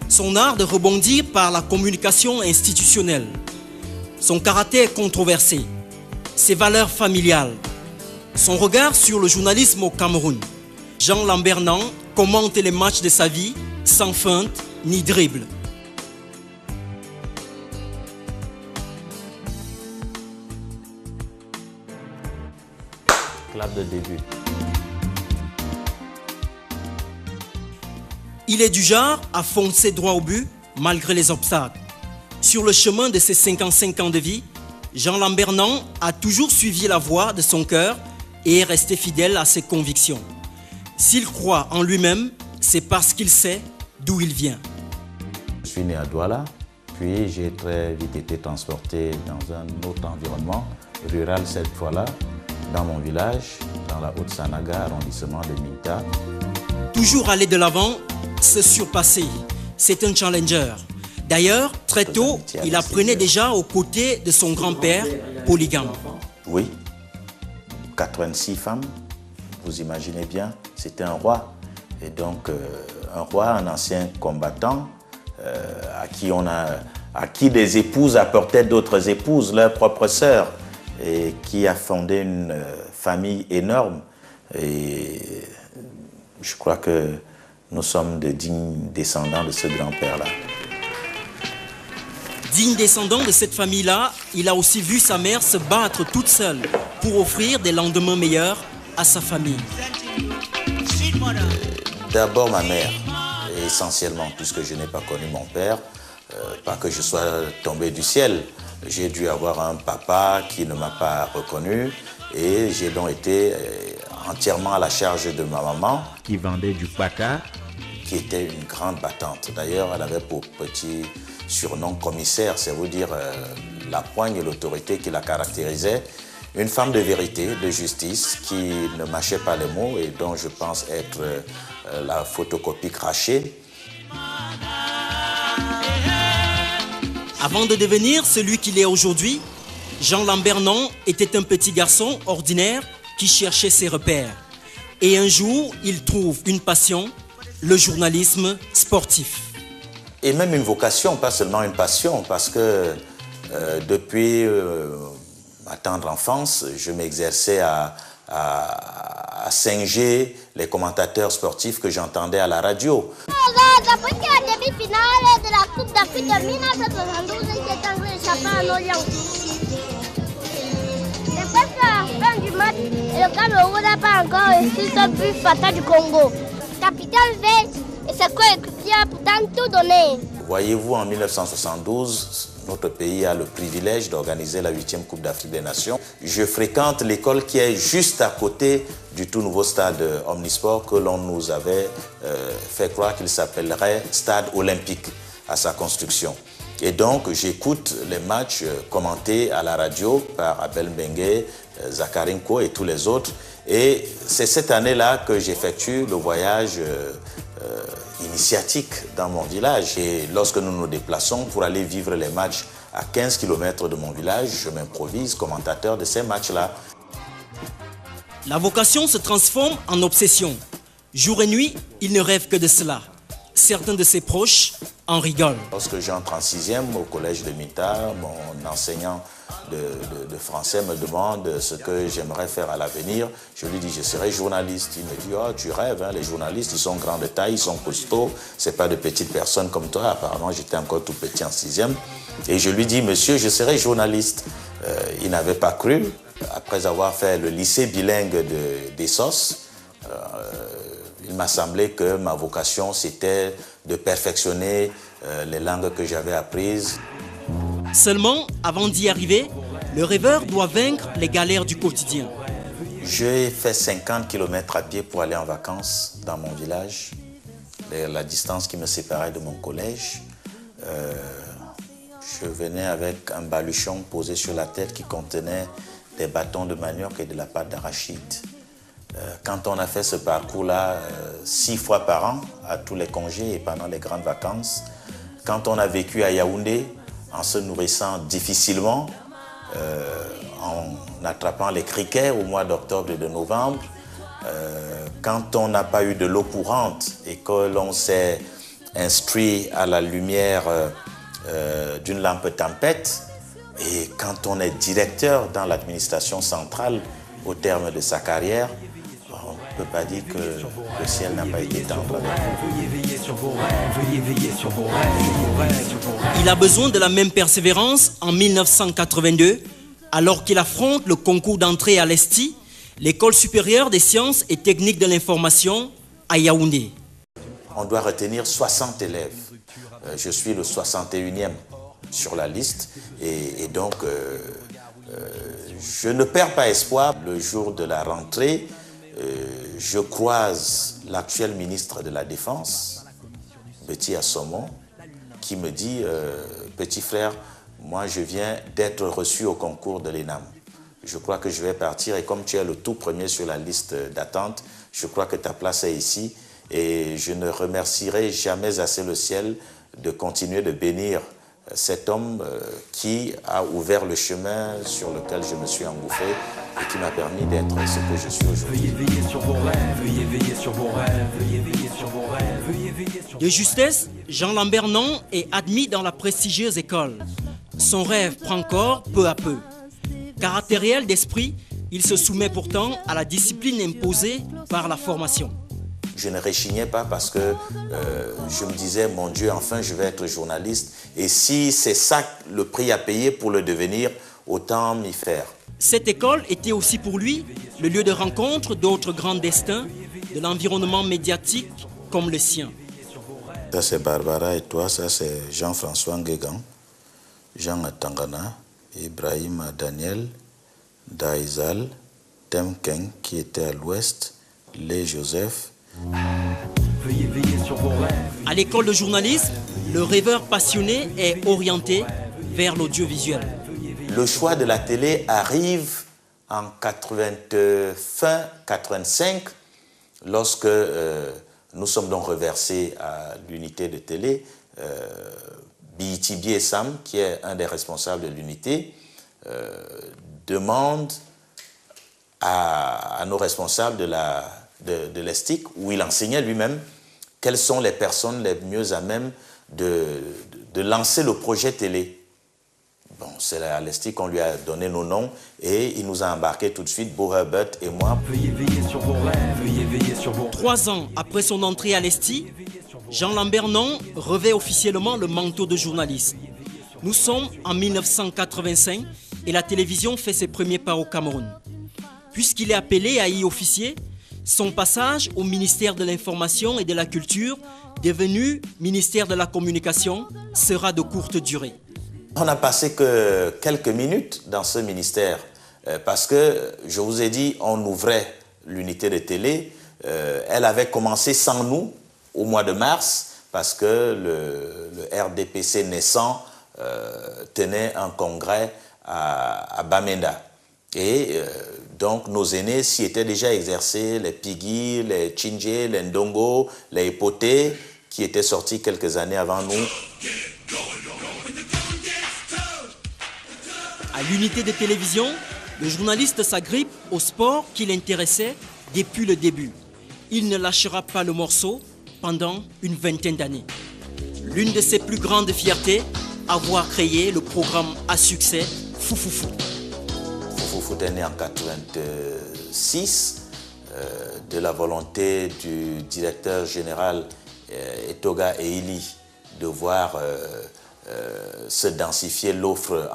Son art de rebondir par la communication institutionnelle. Son caractère controversé. Ses valeurs familiales. Son regard sur le journalisme au Cameroun. Jean Lambert-Nang commente les matchs de sa vie sans feinte ni dribble. stade de début. Il est du genre à foncer droit au but malgré les obstacles. Sur le chemin de ses 55 ans de vie, Jean Lambernan a toujours suivi la voie de son cœur et est resté fidèle à ses convictions. S'il croit en lui-même, c'est parce qu'il sait d'où il vient. Je suis né à Douala, puis j'ai très vite été transporté dans un autre environnement, rural cette fois-là, dans mon village, dans la Haute-Sanaga, arrondissement de Minta. Toujours aller de l'avant, se surpasser, c'est un challenger. D'ailleurs, très tôt, il apprenait déjà aux côtés de son grand-père, polygame. Oui, 86 femmes, vous imaginez bien, c'était un roi. Et donc, un roi, un ancien combattant, à qui des épouses apportaient d'autres épouses, leurs propres sœurs, et qui a fondé une famille énorme. Et je crois que nous sommes de dignes descendants de ce grand-père-là. Digne descendant de cette famille-là, il a aussi vu sa mère se battre toute seule pour offrir des lendemains meilleurs à sa famille. D'abord ma mère, essentiellement, puisque je n'ai pas connu mon père, pas que je sois tombé du ciel. J'ai dû avoir un papa qui ne m'a pas reconnu et j'ai donc été entièrement à la charge de ma maman. Qui vendait du pata. Qui était une grande battante. D'ailleurs, elle avait pour petit surnom commissaire, c'est vous dire la poigne et l'autorité qui la caractérisait. Une femme de vérité, de justice, qui ne mâchait pas les mots et dont je pense être la photocopie crachée. Avant de devenir celui qu'il est aujourd'hui, Jean Lambernan était un petit garçon ordinaire qui cherchait ses repères. Et un jour, il trouve une passion, le journalisme sportif. Et même une vocation, pas seulement une passion, parce que depuis ma tendre enfance, je m'exerçais à singer les commentateurs sportifs que j'entendais à la radio. Après la demi-finale de la Coupe d'Afrique de 1972, qui est en train d'échapper à Orient. C'est presque à la fin du match et le Cameroun n'a pas encore réussi ce but fatal du Congo. Capitale verte et ses coéquipiers ont pourtant tout donné. Voyez-vous, en 1972, notre pays a le privilège d'organiser la 8e Coupe d'Afrique des Nations. Je fréquente l'école qui est juste à côté du tout nouveau stade Omnisport que l'on nous avait fait croire qu'il s'appellerait Stade Olympique à sa construction. Et donc, j'écoute les matchs commentés à la radio par Abel Mbengue, Zakarinko et tous les autres. Et c'est cette année-là que j'effectue le voyage initiatique dans mon village. Et lorsque nous nous déplaçons pour aller vivre les matchs à 15 km de mon village, je m'improvise commentateur de ces matchs-là. La vocation se transforme en obsession. Jour et nuit, il ne rêve que de cela. Certains de ses proches en rigolent. Lorsque j'entre en 6e au collège de Minta, mon enseignant de français me demande ce que j'aimerais faire à l'avenir. Je lui dis, je serai journaliste. Il me dit, oh, tu rêves, hein, les journalistes, ils sont grands de taille, ils sont costauds, c'est pas de petites personnes comme toi. Apparemment, j'étais encore tout petit en 6e. Et je lui dis, monsieur, je serai journaliste. Il n'avait pas cru. Après avoir fait le lycée bilingue d'Essos, il m'a semblé que ma vocation, c'était de perfectionner les langues que j'avais apprises. Seulement, avant d'y arriver, le rêveur doit vaincre les galères du quotidien. J'ai fait 50 km à pied pour aller en vacances dans mon village, la distance qui me séparait de mon collège. Je venais avec un baluchon posé sur la tête qui contenait des bâtons de manioc et de la pâte d'arachide. Quand on a fait ce parcours-là 6 fois par an, à tous les congés et pendant les grandes vacances, quand on a vécu à Yaoundé, en se nourrissant difficilement, en attrapant les criquets au mois d'octobre et de novembre, quand on n'a pas eu de l'eau courante et que l'on s'est instruit à la lumière d'une lampe tempête, et quand on est directeur dans l'administration centrale au terme de sa carrière, on ne peut pas dire que le ciel n'a pas été tendre avec nous. Il a besoin de la même persévérance en 1982, alors qu'il affronte le concours d'entrée à l'ESTI, l'École supérieure des sciences et techniques de l'information à Yaoundé. On doit retenir 60 élèves. Je suis le 61e sur la liste et donc je ne perds pas espoir. Le jour de la rentrée, je croise l'actuel ministre de la Défense, Betty Assomon, qui me dit « Petit frère, moi je viens d'être reçu au concours de l'ENAM. Je crois que je vais partir et comme tu es le tout premier sur la liste d'attente, je crois que ta place est ici et je ne remercierai jamais assez le ciel de continuer de bénir cet homme qui a ouvert le chemin sur lequel je me suis engouffré et qui m'a permis d'être ce que je suis aujourd'hui. Veuillez veiller sur vos rêves, veuillez veiller sur vos rêves, veuillez veiller sur vos rêves, veuillez veiller sur vos rêves. De justesse, Jean Lambert Non est admis dans la prestigieuse école. Son rêve prend corps peu à peu. Caractériel d'esprit, il se soumet pourtant à la discipline imposée par la formation. Je ne réchignais pas parce que je me disais, mon Dieu, enfin je vais être journaliste. Et si c'est ça le prix à payer pour le devenir, autant m'y faire. Cette école était aussi pour lui le lieu de rencontre d'autres grands destins de l'environnement médiatique comme le sien. Ça c'est Barbara et toi, ça c'est Jean-François Nguégan, Jean Tangana, Ibrahim Daniel, Daïzal, Temken qui était à l'ouest, Lé Joseph. À l'école de journalisme, le rêveur passionné est orienté vers l'audiovisuel. Le choix de la télé arrive en fin 85, lorsque nous sommes donc reversés à l'unité de télé. Biitibi Sam, qui est un des responsables de l'unité, demande à nos responsables de l'ESTIC, où il enseignait lui-même, quelles sont les personnes les mieux à même de lancer le projet télé. Bon, c'est à l'ESTIC qu'on lui a donné nos noms et il nous a embarqués tout de suite, Bo Herbert et moi. Veuillez veiller sur vos rêves, veuillez veiller sur vos rêves. 3 ans après son entrée à l'ESTI, Jean Lambert Non revêt officiellement le manteau de journaliste. Nous sommes en 1985 et la télévision fait ses premiers pas au Cameroun. Puisqu'il est appelé à y officier, son passage au ministère de l'Information et de la Culture, devenu ministère de la Communication, sera de courte durée. On n'a passé que quelques minutes dans ce ministère parce que, je vous ai dit, on ouvrait l'unité de télé. Elle avait commencé sans nous au mois de mars parce que le RDPC naissant tenait un congrès à Bamenda. Et donc nos aînés s'y étaient déjà exercés, les Pigui, les Tchinje, les Ndongo, les Epoté, qui étaient sortis quelques années avant nous. À l'unité de télévision, le journaliste s'agrippe au sport qui l'intéressait depuis le début. Il ne lâchera pas le morceau pendant une vingtaine d'années. L'une de ses plus grandes fiertés, avoir créé le programme à succès Foufoufou. Foufoufou est né en 86 de la volonté du directeur général Etoga Eili de voir se densifier l'offre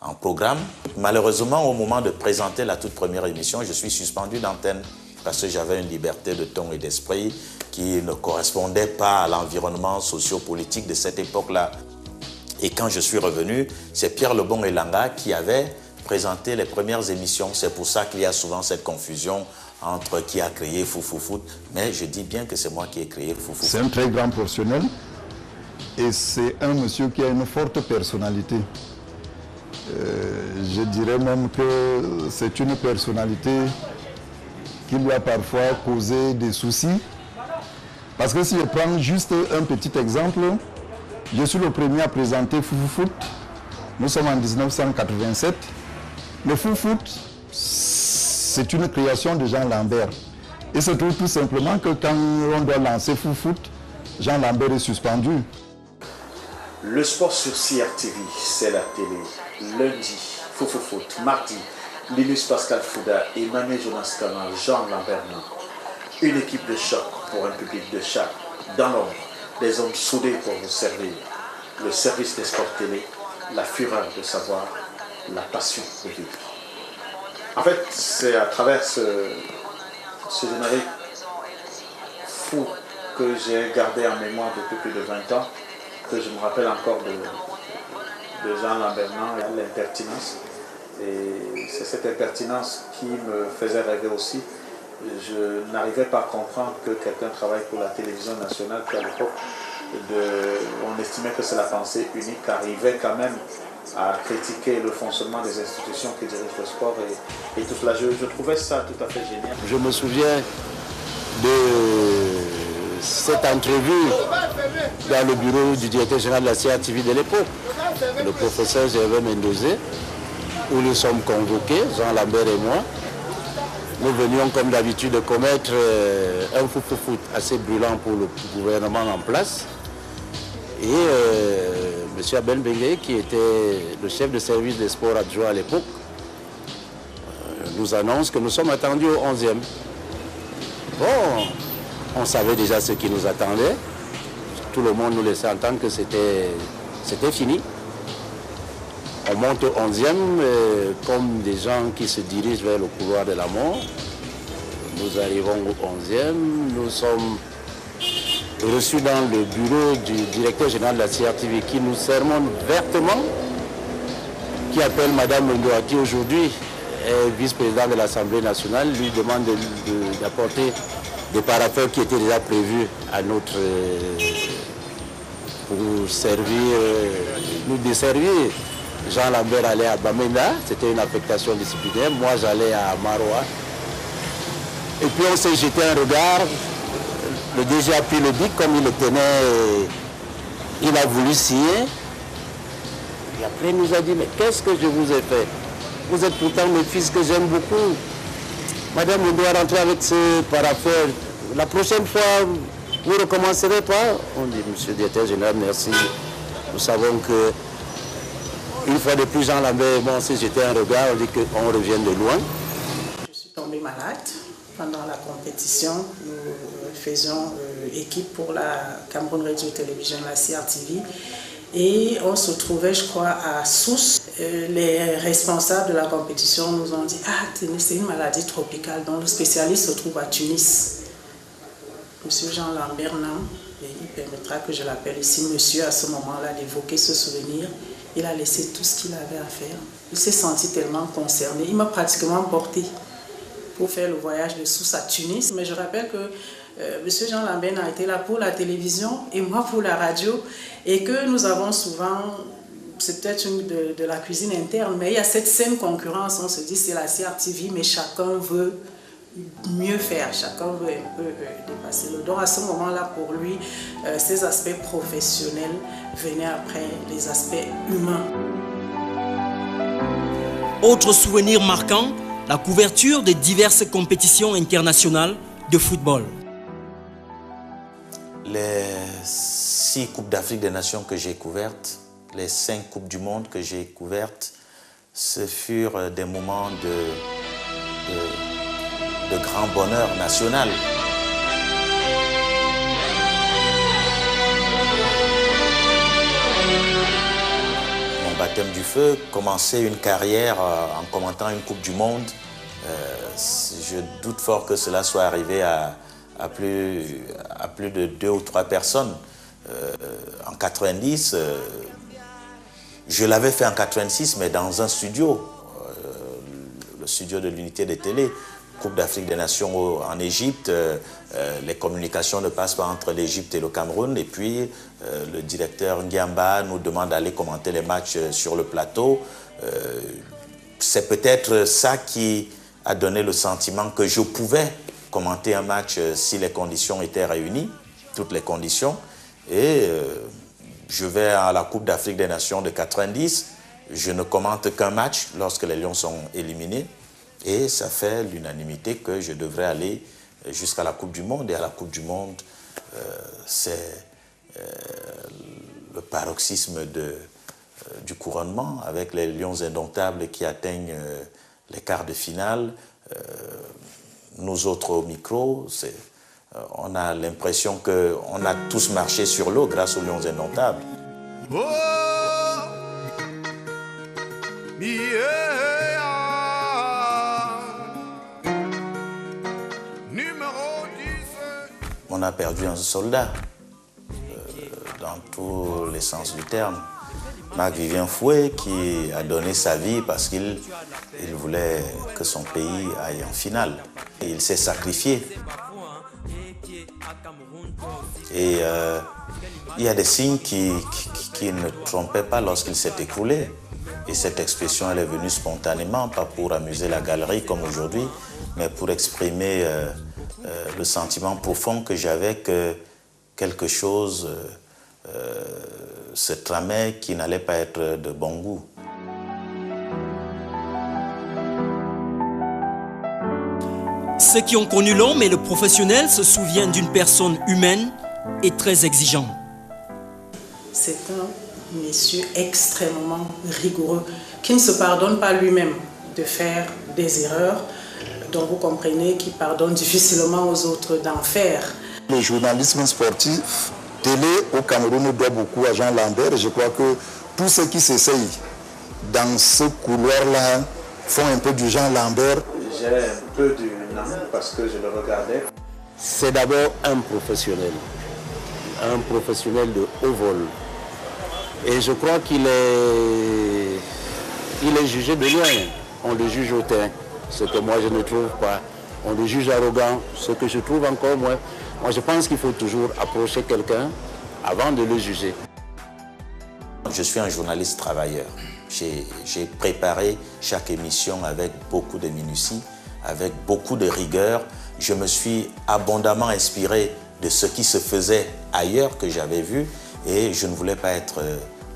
en programme. Malheureusement, au moment de présenter la toute première émission, je suis suspendu d'antenne parce que j'avais une liberté de ton et d'esprit qui ne correspondait pas à l'environnement socio-politique de cette époque-là. Et quand je suis revenu, c'est Pierre Lebon Elanga qui avait présenté les premières émissions. C'est pour ça qu'il y a souvent cette confusion entre qui a créé Foufoufou. Mais je dis bien que c'est moi qui ai créé Foufoufou. C'est un très grand professionnel et c'est un monsieur qui a une forte personnalité. Je dirais même que c'est une personnalité qui lui a parfois causé des soucis. Parce que si je prends juste un petit exemple, je suis le premier à présenter Foufoufou. Nous sommes en 1987. Le Foufoufou, c'est une création de Jean Lambert. Et c'est tout simplement que quand on doit lancer Foufoufou, Jean Lambert est suspendu. Le sport sur CRTV, c'est la télé. Lundi, Foufoufou. Mardi, Linus Pascal Fouda, Emmanuel Jonas Kama, Jean Lambert. Une équipe de choc pour un public de chat. Dans l'ombre, des hommes soudés pour vous servir. Le service des sports télé, la fureur de savoir, la passion de vivre. En fait, c'est à travers ce générique fou que j'ai gardé en mémoire depuis plus de 20 ans, que je me rappelle encore de Jean Lambernan et l'impertinence. Et c'est cette impertinence qui me faisait rêver aussi. Je n'arrivais pas à comprendre que quelqu'un travaille pour la télévision nationale, qu'à l'époque, on estimait que c'est la pensée unique, arrivait quand même à critiquer le fonctionnement des institutions qui dirigent le sport et tout cela. Je trouvais ça tout à fait génial. Je me souviens de cette entrevue dans le bureau du directeur général de la CRTV de l'époque, le professeur Gervais Mendozé, où nous sommes convoqués, Jean Lambert et moi. Nous venions comme d'habitude de commettre un foot assez brûlant pour le gouvernement en place. Et M. Abel Bengue, qui était le chef de service des sports adjoint à l'époque, nous annonce que nous sommes attendus au 11e. Bon, on savait déjà ce qui nous attendait. Tout le monde nous laissait entendre que c'était fini. On monte au 11e comme des gens qui se dirigent vers le couloir de la mort. Nous arrivons au 11e, nous sommes reçus dans le bureau du directeur général de la CRTV qui nous sermonne vertement, qui appelle Mme Ndoa, qui aujourd'hui est vice-présidente de l'Assemblée nationale, lui demande d'apporter des paraffeurs qui étaient déjà prévus à notre pour servir, nous desservir. Jean Lambert allait à Bamenda, c'était une affectation disciplinaire, moi j'allais à Maroua. Et puis on s'est jeté un regard, le DG a pris le bic comme il le tenait, il a voulu signer. Et après il nous a dit, mais qu'est-ce que je vous ai fait? Vous êtes pourtant mes fils que j'aime beaucoup. Madame, on doit rentrer avec ce paraffeur. La prochaine fois, vous ne recommencerez pas? On dit, monsieur le directeur général, merci. Nous savons que une fois de plus, Jean Lambert et moi, on s'est jeté un regard, on dit qu'on revient de loin. Je suis tombée malade pendant la compétition. Nous faisions équipe pour la Cameroun Radio-Télévision, la CRTV. Et on se trouvait, je crois, à Sousse. Les responsables de la compétition nous ont dit « Ah, c'est une maladie tropicale dont le spécialiste se trouve à Tunis. » Monsieur Jean Lambert, et il permettra que je l'appelle ici, monsieur, à ce moment-là, d'évoquer ce souvenir. Il a laissé tout ce qu'il avait à faire. Il s'est senti tellement concerné. Il m'a pratiquement porté pour faire le voyage de Sousse à Tunis. Mais je rappelle que monsieur Jean Lambert a été là pour la télévision et moi pour la radio. Et que nous avons souvent, c'est peut-être de la cuisine interne, mais il y a cette saine concurrence. On se dit c'est la CRTV, mais chacun veut mieux faire, chacun veut un peu dépasser le don. À ce moment-là, pour lui, ces aspects professionnels venaient après les aspects humains. Autre souvenir marquant, la couverture de diverses compétitions internationales de football. Les 6 Coupes d'Afrique des Nations que j'ai couvertes, les 5 Coupes du Monde que j'ai couvertes, ce furent des moments de grand bonheur national. Mon baptême du feu, commencer une carrière en commentant une Coupe du Monde, je doute fort que cela soit arrivé à plus de 2 ou 3 personnes. En 90, je l'avais fait en 86, mais dans un studio, le studio de l'unité des télé. Coupe d'Afrique des Nations en Égypte, les communications ne passent pas entre l'Égypte et le Cameroun, et puis le directeur Ngiamba nous demande d'aller commenter les matchs sur le plateau. C'est peut-être ça qui a donné le sentiment que je pouvais commenter un match si les conditions étaient réunies, toutes les conditions, et je vais à la Coupe d'Afrique des Nations de 90, je ne commente qu'un match lorsque les Lions sont éliminés. Et ça fait l'unanimité que je devrais aller jusqu'à la Coupe du Monde. Et à la Coupe du Monde, c'est le paroxysme du couronnement avec les Lions indomptables qui atteignent les quarts de finale. Nous autres au micro, on a l'impression qu'on a tous marché sur l'eau grâce aux Lions indomptables. Oh, yeah. on a perdu un soldat, dans tous les sens du terme. Marc-Vivien Fouet qui a donné sa vie parce qu'il voulait que son pays aille en finale. Et il s'est sacrifié. Et il y a des signes qui ne trompaient pas lorsqu'il s'est écroulé. Et cette expression, elle est venue spontanément, pas pour amuser la galerie comme aujourd'hui, mais pour exprimer le sentiment profond que j'avais que quelque chose se tramait qui n'allait pas être de bon goût. Ceux qui ont connu l'homme et le professionnel se souviennent d'une personne humaine et très exigeante. C'est un monsieur extrêmement rigoureux, qui ne se pardonne pas lui-même de faire des erreurs, dont vous comprenez qu'il pardonne difficilement aux autres d'en faire. Le journalisme sportif télé au Cameroun doit beaucoup à Jean Lambert. Et je crois que tous ceux qui s'essayent dans ce couloir-là font un peu du Jean Lambert. J'ai un peu du nom parce que je le regardais. C'est d'abord un professionnel de haut vol. Et je crois qu'il est jugé de loin. On le juge hautain, ce que moi je ne trouve pas. On le juge arrogant, ce que je trouve encore moins. Moi je pense qu'il faut toujours approcher quelqu'un avant de le juger. Je suis un journaliste travailleur. J'ai préparé chaque émission avec beaucoup de minutie, avec beaucoup de rigueur. Je me suis abondamment inspiré de ce qui se faisait ailleurs que j'avais vu et je ne voulais pas être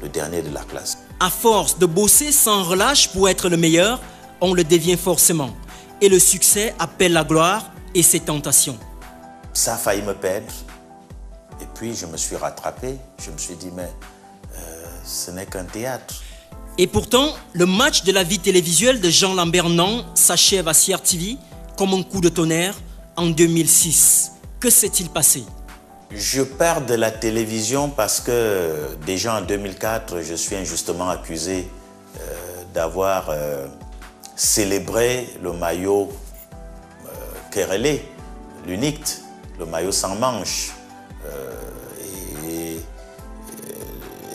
le dernier de la classe. À force de bosser sans relâche pour être le meilleur, on le devient forcément. Et le succès appelle la gloire et ses tentations. Ça a failli me perdre. Et puis je me suis rattrapé. Je me suis dit, mais ce n'est qu'un théâtre. Et pourtant, le match de la vie télévisuelle de Jean Lambert Nan s'achève à CRTV comme un coup de tonnerre en 2006. Que s'est-il passé? Je pars de la télévision parce que déjà en 2004, je suis injustement accusé d'avoir célébré le maillot Kerele, l'unique, le maillot sans manche.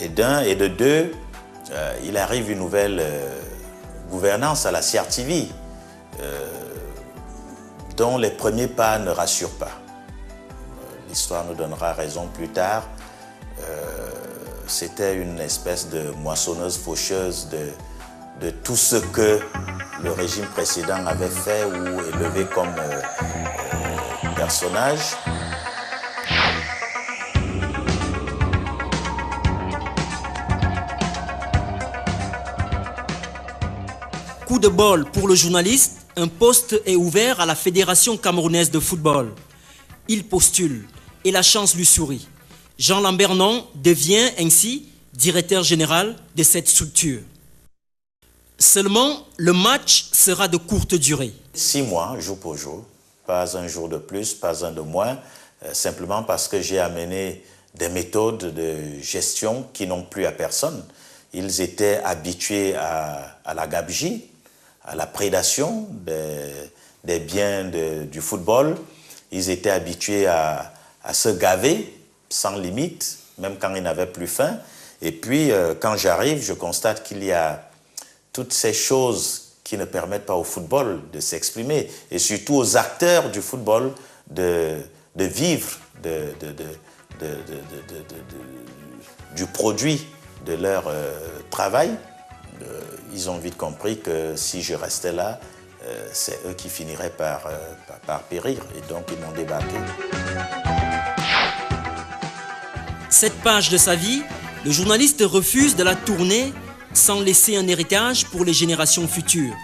Et d'un, et de deux, il arrive une nouvelle gouvernance à la CRTV dont les premiers pas ne rassurent pas. L'histoire nous donnera raison plus tard. C'était une espèce de moissonneuse faucheuse de tout ce que le régime précédent avait fait ou élevé comme personnage. Coup de bol pour le journaliste, un poste est ouvert à la Fédération camerounaise de football. Il postule et la chance lui sourit. Jean Lambert Nan devient ainsi directeur général de cette structure. Seulement, le match sera de courte durée. 6 mois, jour pour jour, pas un jour de plus, pas un de moins, simplement parce que j'ai amené des méthodes de gestion qui n'ont plu à personne. Ils étaient habitués à la gabegie, à la prédation des biens du football. Ils étaient habitués à se gaver sans limite, même quand ils n'avaient plus faim. Et puis, quand j'arrive, je constate qu'il y a toutes ces choses qui ne permettent pas au football de s'exprimer, et surtout aux acteurs du football de vivre du produit de leur travail. Ils ont vite compris que si je restais là, c'est eux qui finiraient par périr, et donc ils m'ont débarqué. Cette page de sa vie, le journaliste refuse de la tourner sans laisser un héritage pour les générations futures.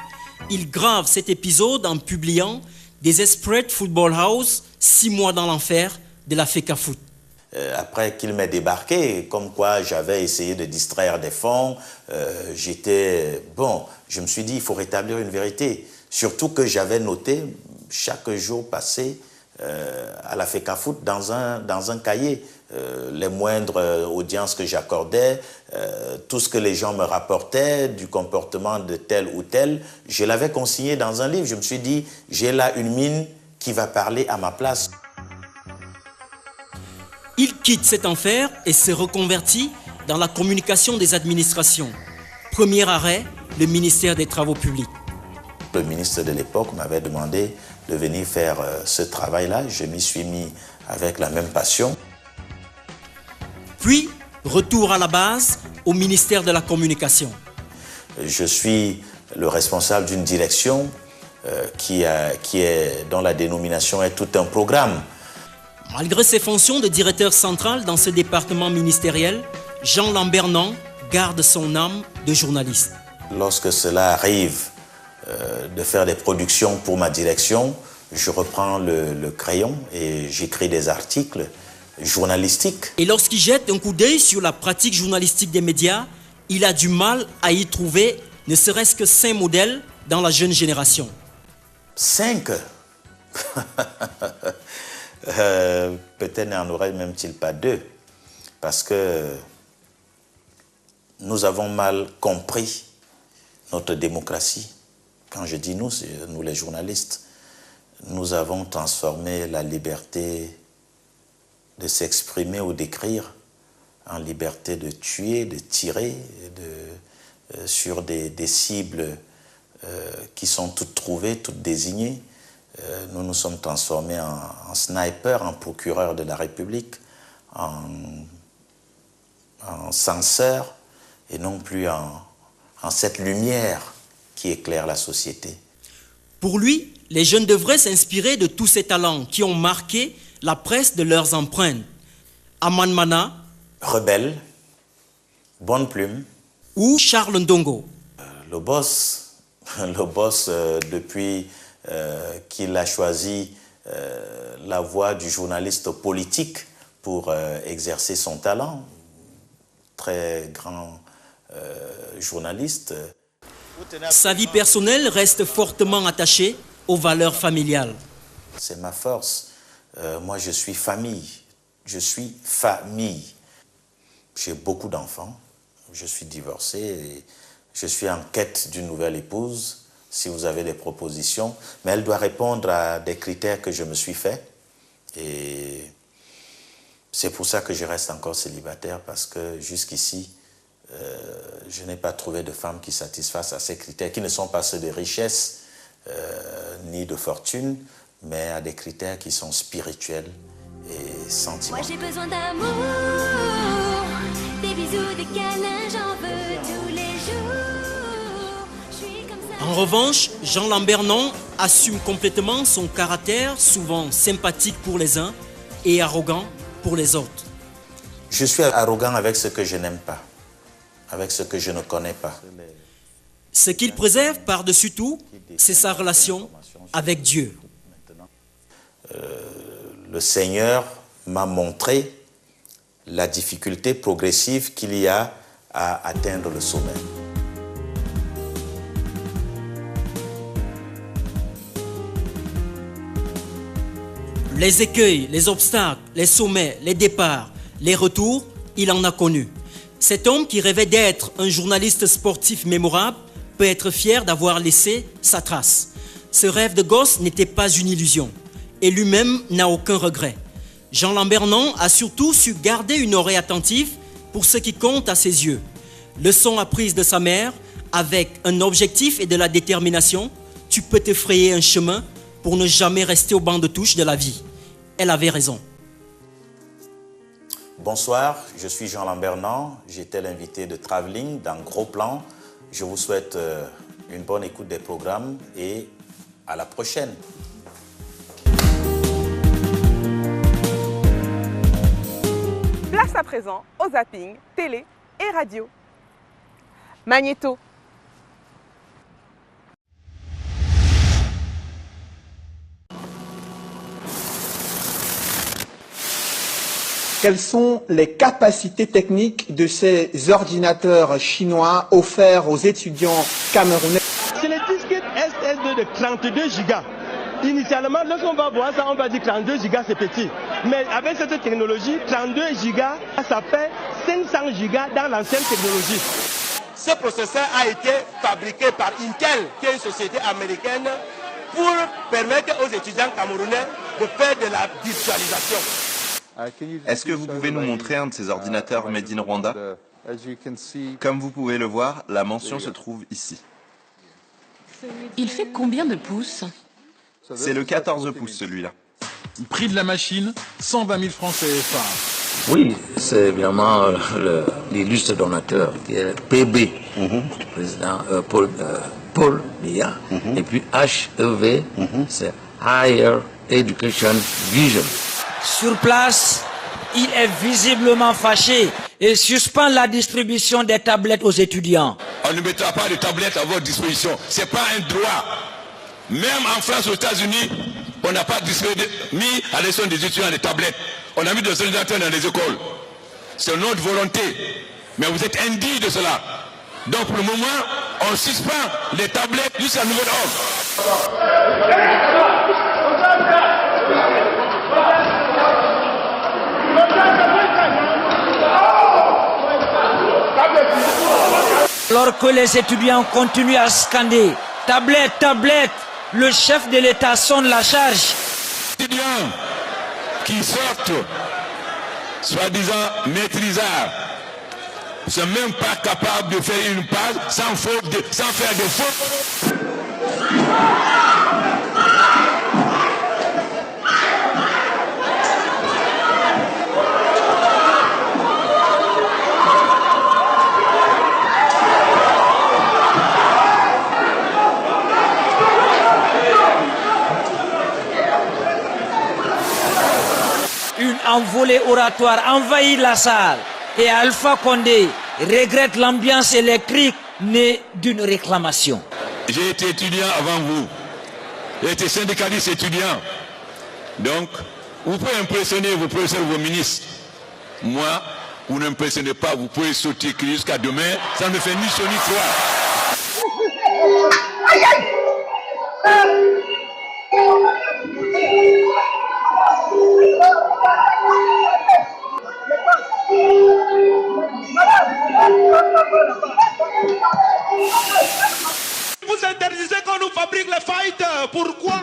Il grave cet épisode en publiant Desperate Football House, 6 mois dans l'enfer de la FECAFOOT. Après qu'il m'ait débarqué, comme quoi j'avais essayé de distraire des fonds, je me suis dit il faut rétablir une vérité. Surtout que j'avais noté chaque jour passé à la FECAFOOT dans un cahier les moindres audiences que j'accordais, tout ce que les gens me rapportaient du comportement de tel ou tel, je l'avais consigné dans un livre. Je me suis dit, j'ai là une mine qui va parler à ma place. Il quitte cet enfer et se reconvertit dans la communication des administrations. Premier arrêt, le ministère des Travaux publics. Le ministre de l'époque m'avait demandé de venir faire ce travail-là. Je m'y suis mis avec la même passion. Puis, retour à la base, au ministère de la Communication. Je suis le responsable d'une direction dont la dénomination est tout un programme. Malgré ses fonctions de directeur central dans ce département ministériel, Jean Lambernan garde son âme de journaliste. Lorsque cela arrive de faire des productions pour ma direction, je reprends le crayon et j'écris des articles journalistiques. Et lorsqu'il jette un coup d'œil sur la pratique journalistique des médias, il a du mal à y trouver ne serait-ce que 5 modèles dans la jeune génération. 5 peut-être n'en aurait même-t-il pas 2, parce que nous avons mal compris notre démocratie. Quand je dis nous, c'est nous les journalistes. Nous avons transformé la liberté de s'exprimer ou d'écrire en liberté de tuer, de tirer sur des cibles qui sont toutes trouvées, toutes désignées. Nous nous sommes transformés en snipers, en procureurs de la République, en censeurs, et non plus en cette lumière qui éclaire la société. Pour lui, les jeunes devraient s'inspirer de tous ces talents qui ont marqué la presse de leurs empreintes. Aman Mana, Rebelle, Bonne Plume, ou Charles Ndongo. Le boss, depuis qu'il a choisi la voie du journaliste politique pour exercer son talent, très grand journaliste. Sa vie personnelle reste fortement attachée aux valeurs familiales. C'est ma force. Moi, je suis famille. Je suis famille. J'ai beaucoup d'enfants. Je suis divorcé et je suis en quête d'une nouvelle épouse. Si vous avez des propositions, mais elle doit répondre à des critères que je me suis fait. Et c'est pour ça que je reste encore célibataire, parce que jusqu'ici, je n'ai pas trouvé de femme qui satisfasse à ces critères, qui ne sont pas ceux de richesse ni de fortune, mais à des critères qui sont spirituels et sentimentaux. Moi j'ai besoin d'amour, des bisous, des câlins, j'en veux tous les jours. Je suis comme ça. En revanche, Jean Lambernan assume complètement son caractère, souvent sympathique pour les uns et arrogant pour les autres. Je suis arrogant avec ce que je n'aime pas, avec ce que je ne connais pas. Ce qu'il préserve par-dessus tout, c'est sa relation avec Dieu. Le Seigneur m'a montré la difficulté progressive qu'il y a à atteindre le sommet. Les écueils, les obstacles, les sommets, les départs, les retours, il en a connu. Cet homme qui rêvait d'être un journaliste sportif mémorable peut être fier d'avoir laissé sa trace. Ce rêve de gosse n'était pas une illusion et lui-même n'a aucun regret. Jean Lambernan a surtout su garder une oreille attentive pour ce qui compte à ses yeux. Leçon apprise de sa mère, avec un objectif et de la détermination, tu peux te frayer un chemin pour ne jamais rester au banc de touche de la vie. Elle avait raison. Bonsoir, je suis Jean Lambernan, j'étais l'invité de Travelling dans Gros Plan. Je vous souhaite une bonne écoute des programmes et à la prochaine. Place à présent au zapping, télé et radio. Magnéto. Quelles sont les capacités techniques de ces ordinateurs chinois offerts aux étudiants camerounais? C'est le disque SSD de 32 gigas. Initialement, lorsqu'on va voir ça, on va dire 32 gigas c'est petit. Mais avec cette technologie, 32 gigas, ça fait 500 gigas dans l'ancienne technologie. Ce processeur a été fabriqué par Intel, qui est une société américaine, pour permettre aux étudiants camerounais de faire de la visualisation. Est-ce que vous pouvez nous montrer un de ces ordinateurs Made in Rwanda? Comme vous pouvez le voir, la mention se trouve ici. Il fait combien de pouces? C'est le 14 pouces celui-là. Prix de la machine, 120 000 francs CFA. Oui, c'est vraiment l'illustre donateur qui est PB, président Paul Biya, et puis HEV, c'est Higher Education Vision. Sur place, il est visiblement fâché et suspend la distribution des tablettes aux étudiants. On ne mettra pas de tablettes à votre disposition. Ce n'est pas un droit. Même en France, aux États-Unis, on n'a pas mis à l'élection des étudiants des tablettes. On a mis des ordinateurs dans les écoles. C'est notre volonté. Mais vous êtes indigne de cela. Donc pour le moment, on suspend les tablettes jusqu'à nouvel ordre. Alors que les étudiants continuent à scander « Tablette, tablette !» le chef de l'État sonne la charge. Les étudiants qui sortent, soi-disant maîtrisards, ne sont même pas capables de faire une page sans faire de fautes. Une envolée oratoire envahit la salle et Alpha Condé regrette l'ambiance électrique née d'une réclamation. J'ai été étudiant avant vous. J'ai été syndicaliste étudiant. Donc, vous pouvez impressionner vos professeurs, vos ministres. Moi, vous n'impressionnez pas, vous pouvez sauter jusqu'à demain. Ça ne me fait ni chaud ni froid. Aïe aïe! Vous interdisez qu'on nous fabrique les fighters. Pourquoi?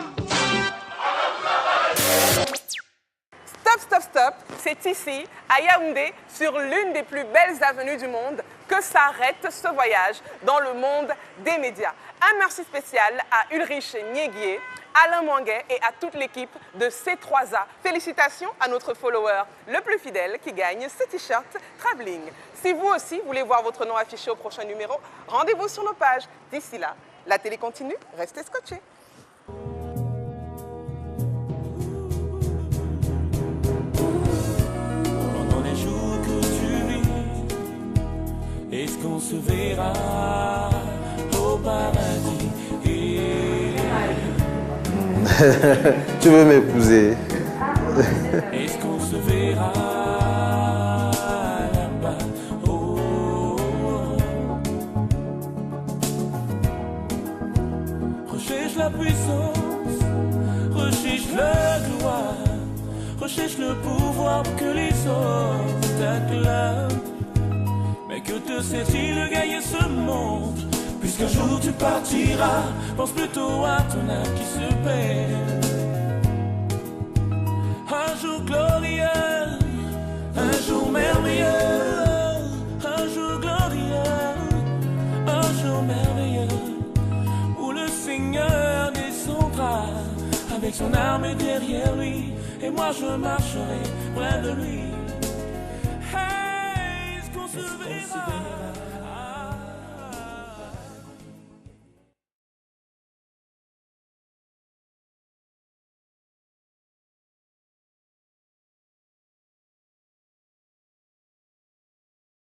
Stop, stop, stop. C'est ici, à Yaoundé, sur l'une des plus belles avenues du monde, que s'arrête ce voyage dans le monde des médias. Un merci spécial à Ulrich Niéguier, Alain Manguet et à toute l'équipe de C3A. Félicitations à notre follower le plus fidèle qui gagne ce t-shirt Travelling. Si vous aussi voulez voir votre nom affiché au prochain numéro, rendez-vous sur nos pages. D'ici là, la télé continue, restez scotchés. Pendant les jours que tu vis, est-ce qu'on se verra au paradis? Tu veux m'épouser? Est-ce qu'on se verra là-bas? Oh, recherche la puissance, recherche la gloire, recherche le pouvoir pour que les autres t'acclament. Mais que te sert-il de gagner ce monde? Puisqu'un jour tu partiras, pense plutôt à ton âme qui se perd. Un jour glorieux, un jour merveilleux, un jour glorieux, un jour merveilleux, où le Seigneur descendra avec son armée derrière lui, et moi je marcherai près de lui. Hey, est-ce qu'on se verra?